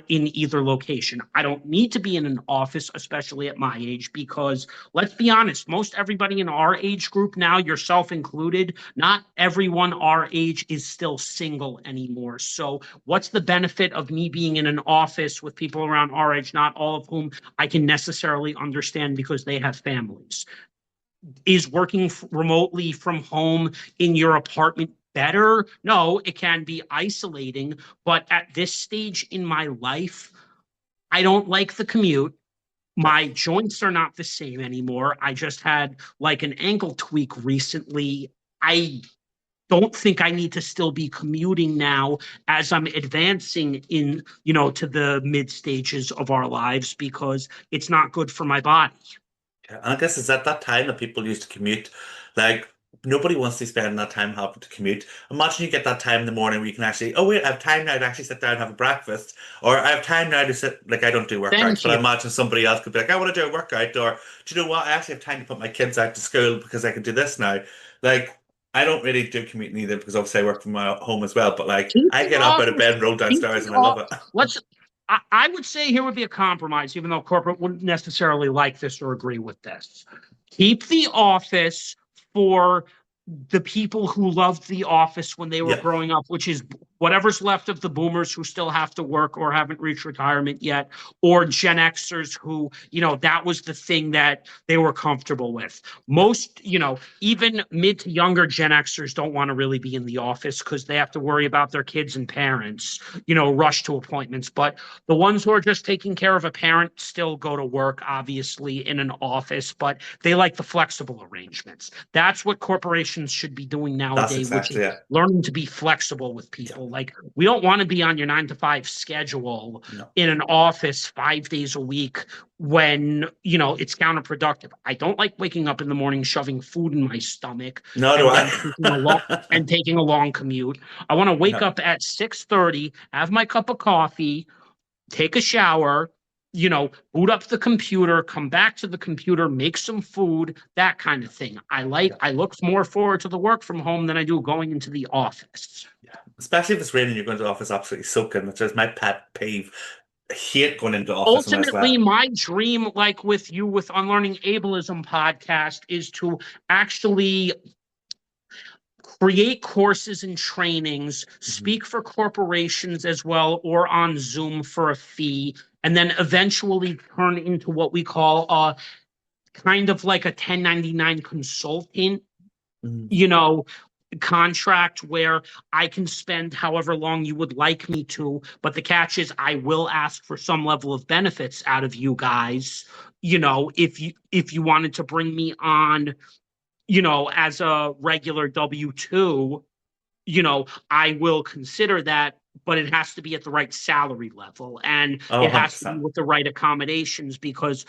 in either location. I don't need to be in an office, especially at my age, because let's be honest, most everybody in our age group now, yourself included, not everyone our age is still single anymore. So what's the benefit of me being in an office with people around our age, not all of whom I can necessarily understand because they have families? Is working remotely from home in your apartment better? No, it can be isolating, but at this stage in my life, I don't like the commute. Yeah. My joints are not the same anymore. I just had like an ankle tweak recently. I don't think I need to still be commuting now as I'm advancing in, to the mid stages of our lives because it's not good for my body. Yeah, and I guess it's at that time that people used to commute. Like, nobody wants to spend that time having to commute. Imagine you get that time in the morning where you can actually, oh wait, I have time now to actually sit down and have a breakfast. Or I have time now to sit, like I don't do workouts, Thank but I you. imagine somebody else could be like, I want to do a workout. Or do you know what? I actually have time to put my kids out to school because I can do this now. Like, I don't really do commuting either because obviously I work from my home as well. But like, Keep I the get up out of office, bed and roll keep downstairs the and I love off. it. Let's. I would say here would be a compromise, even though corporate wouldn't necessarily like this or agree with this. Keep the office for the people who loved the office when they were Yeah. growing up, which is whatever's left of the boomers who still have to work or haven't reached retirement yet, or Gen Xers who, that was the thing that they were comfortable with. Most, even mid to younger Gen Xers don't want to really be in the office because they have to worry about their kids and parents, rush to appointments. But the ones who are just taking care of a parent still go to work, obviously, in an office, but they like the flexible arrangements. That's what corporations should be doing That's nowadays, which is exactly it. learning to be flexible with Yeah. people. Like, we don't want to be on your 9 to 5 schedule No. in an office 5 days a week when, it's counterproductive. I don't like waking up in the morning, shoving food in my stomach, No, do and I? then taking a long commute. I want to wake No. up at 6:30, have my cup of coffee, take a shower, boot up the computer, come back to the computer, make some food, that kind of thing. Yeah. I look more forward to the work from home than I do going into the office. Yeah. Especially if it's raining, you're going to the office absolutely soaking, which is my pet peeve. I hate going into the office when it's Ultimately, wet. my dream, like with you with Unlearning Ableism podcast, is to actually create courses and trainings, Mhm. speak for corporations as well, or on Zoom for a fee, and then eventually turn into what we call a kind of like a 1099 consultant, Mhm. you know, contract where I can spend however long you would like me to. But the catch is I will ask for some level of benefits out of you guys, if you wanted to bring me on, as a regular W-2, I will consider that, but it has to be at the right salary level and Oh, it has to be 100%. with the right accommodations because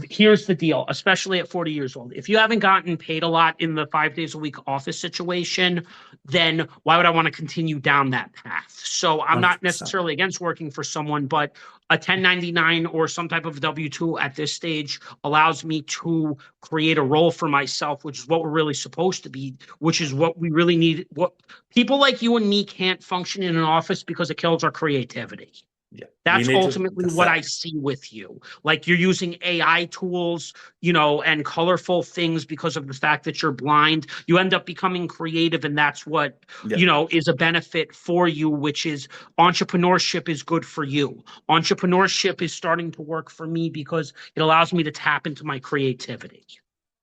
here's the deal, especially at 40 years old. If you haven't gotten paid a lot in the 5 days a week office situation, then why would I want to continue down that path? So I'm not 100%. necessarily against working for someone, but a 1099 or some type of W-2 at this stage allows me to create a role for myself, which is what we're really supposed to be, which is what we really need. What people like you and me can't function in an office because it kills our creativity. Yeah. We That's need to, ultimately that's what it. I see with you. Like you're using AI tools, and colorful things because of the fact that you're blind. You end up becoming creative, and that's what, Yeah. is a benefit for you, which is entrepreneurship is good for you. Entrepreneurship is starting to work for me because it allows me to tap into my creativity.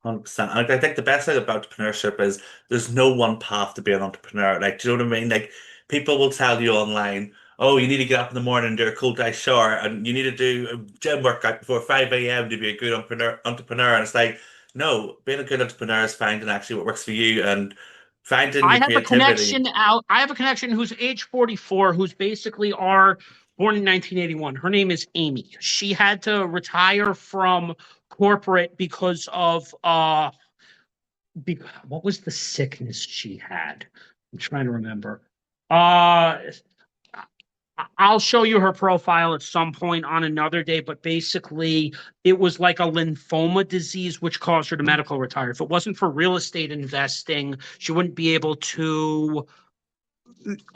100%. And I think the best thing about entrepreneurship is there's no one path to be an entrepreneur. Like, do you know what I mean? Like, people will tell you online, oh, you need to get up in the morning and do a cold ice shower, and you need to do a gym workout before 5 a.m. to be a good entrepreneur. And it's like, no, being a good entrepreneur is finding actually what works for you and finding I your have a creativity. connection out. I have a connection who's age 44, who's basically our born in 1981. Her name is Amy. She had to retire from corporate because of what was the sickness she had? I'm trying to remember. Uh I'll show you her profile at some point on another day, but basically it was like a lymphoma disease which caused her to medical retire. If it wasn't for real estate investing, she wouldn't be able to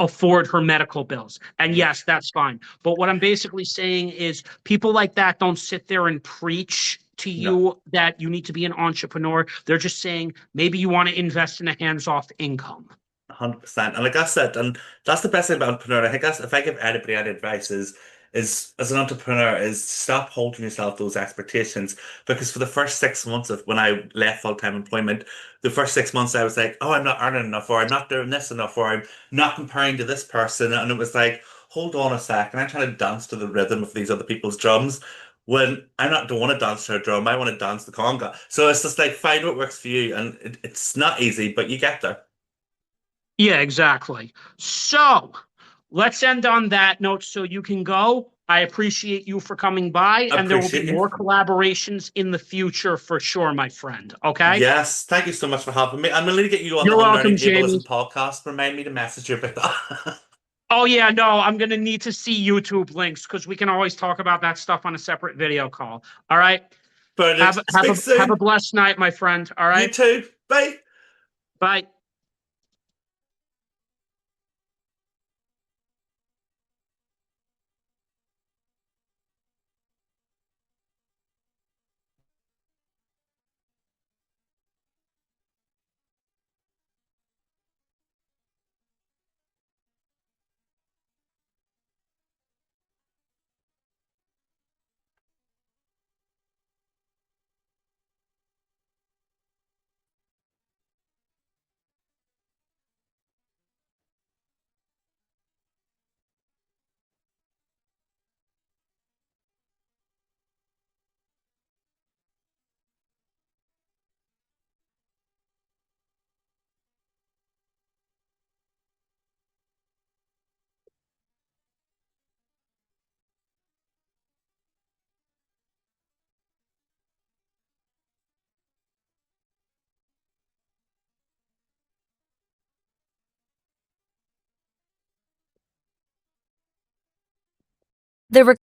afford her medical bills. And Yeah, yes, that's fine. But what I'm basically saying is people like that don't sit there and preach to no. you that you need to be an entrepreneur. They're just saying maybe you want to invest in a hands-off income. 100%. And like I said, and that's the best thing about entrepreneur. I think that's if I give anybody any advice is is as an entrepreneur is stop holding yourself those expectations. Because for the first 6 months of when I left full-time employment, the first 6 months I was like, oh, I'm not earning enough, or I'm not doing this enough, or I'm not comparing to this person. And it was like, hold on a second, I'm trying to dance to the rhythm of these other people's drums. When I'm not don't want to dance to a drum, I want to dance the conga. So it's just like find what works for you, and it's not easy, but you get there. Yeah, exactly. So let's end on that note so you can go. I appreciate you for coming by, and there will be Appreciate you. more collaborations in the future for sure, my friend. Okay? Yes, thank you so much for having me. I'm going to get you on the You're welcome, Unlearning Jamie. Ableism podcast. Remind me to message you about that. Oh, yeah, no, I'm going to need to see YouTube links because we can always talk about that stuff on a separate video call. All right? Brilliant. Speak Have a soon. blessed night, my friend. All You right? too. Bye. Bye. The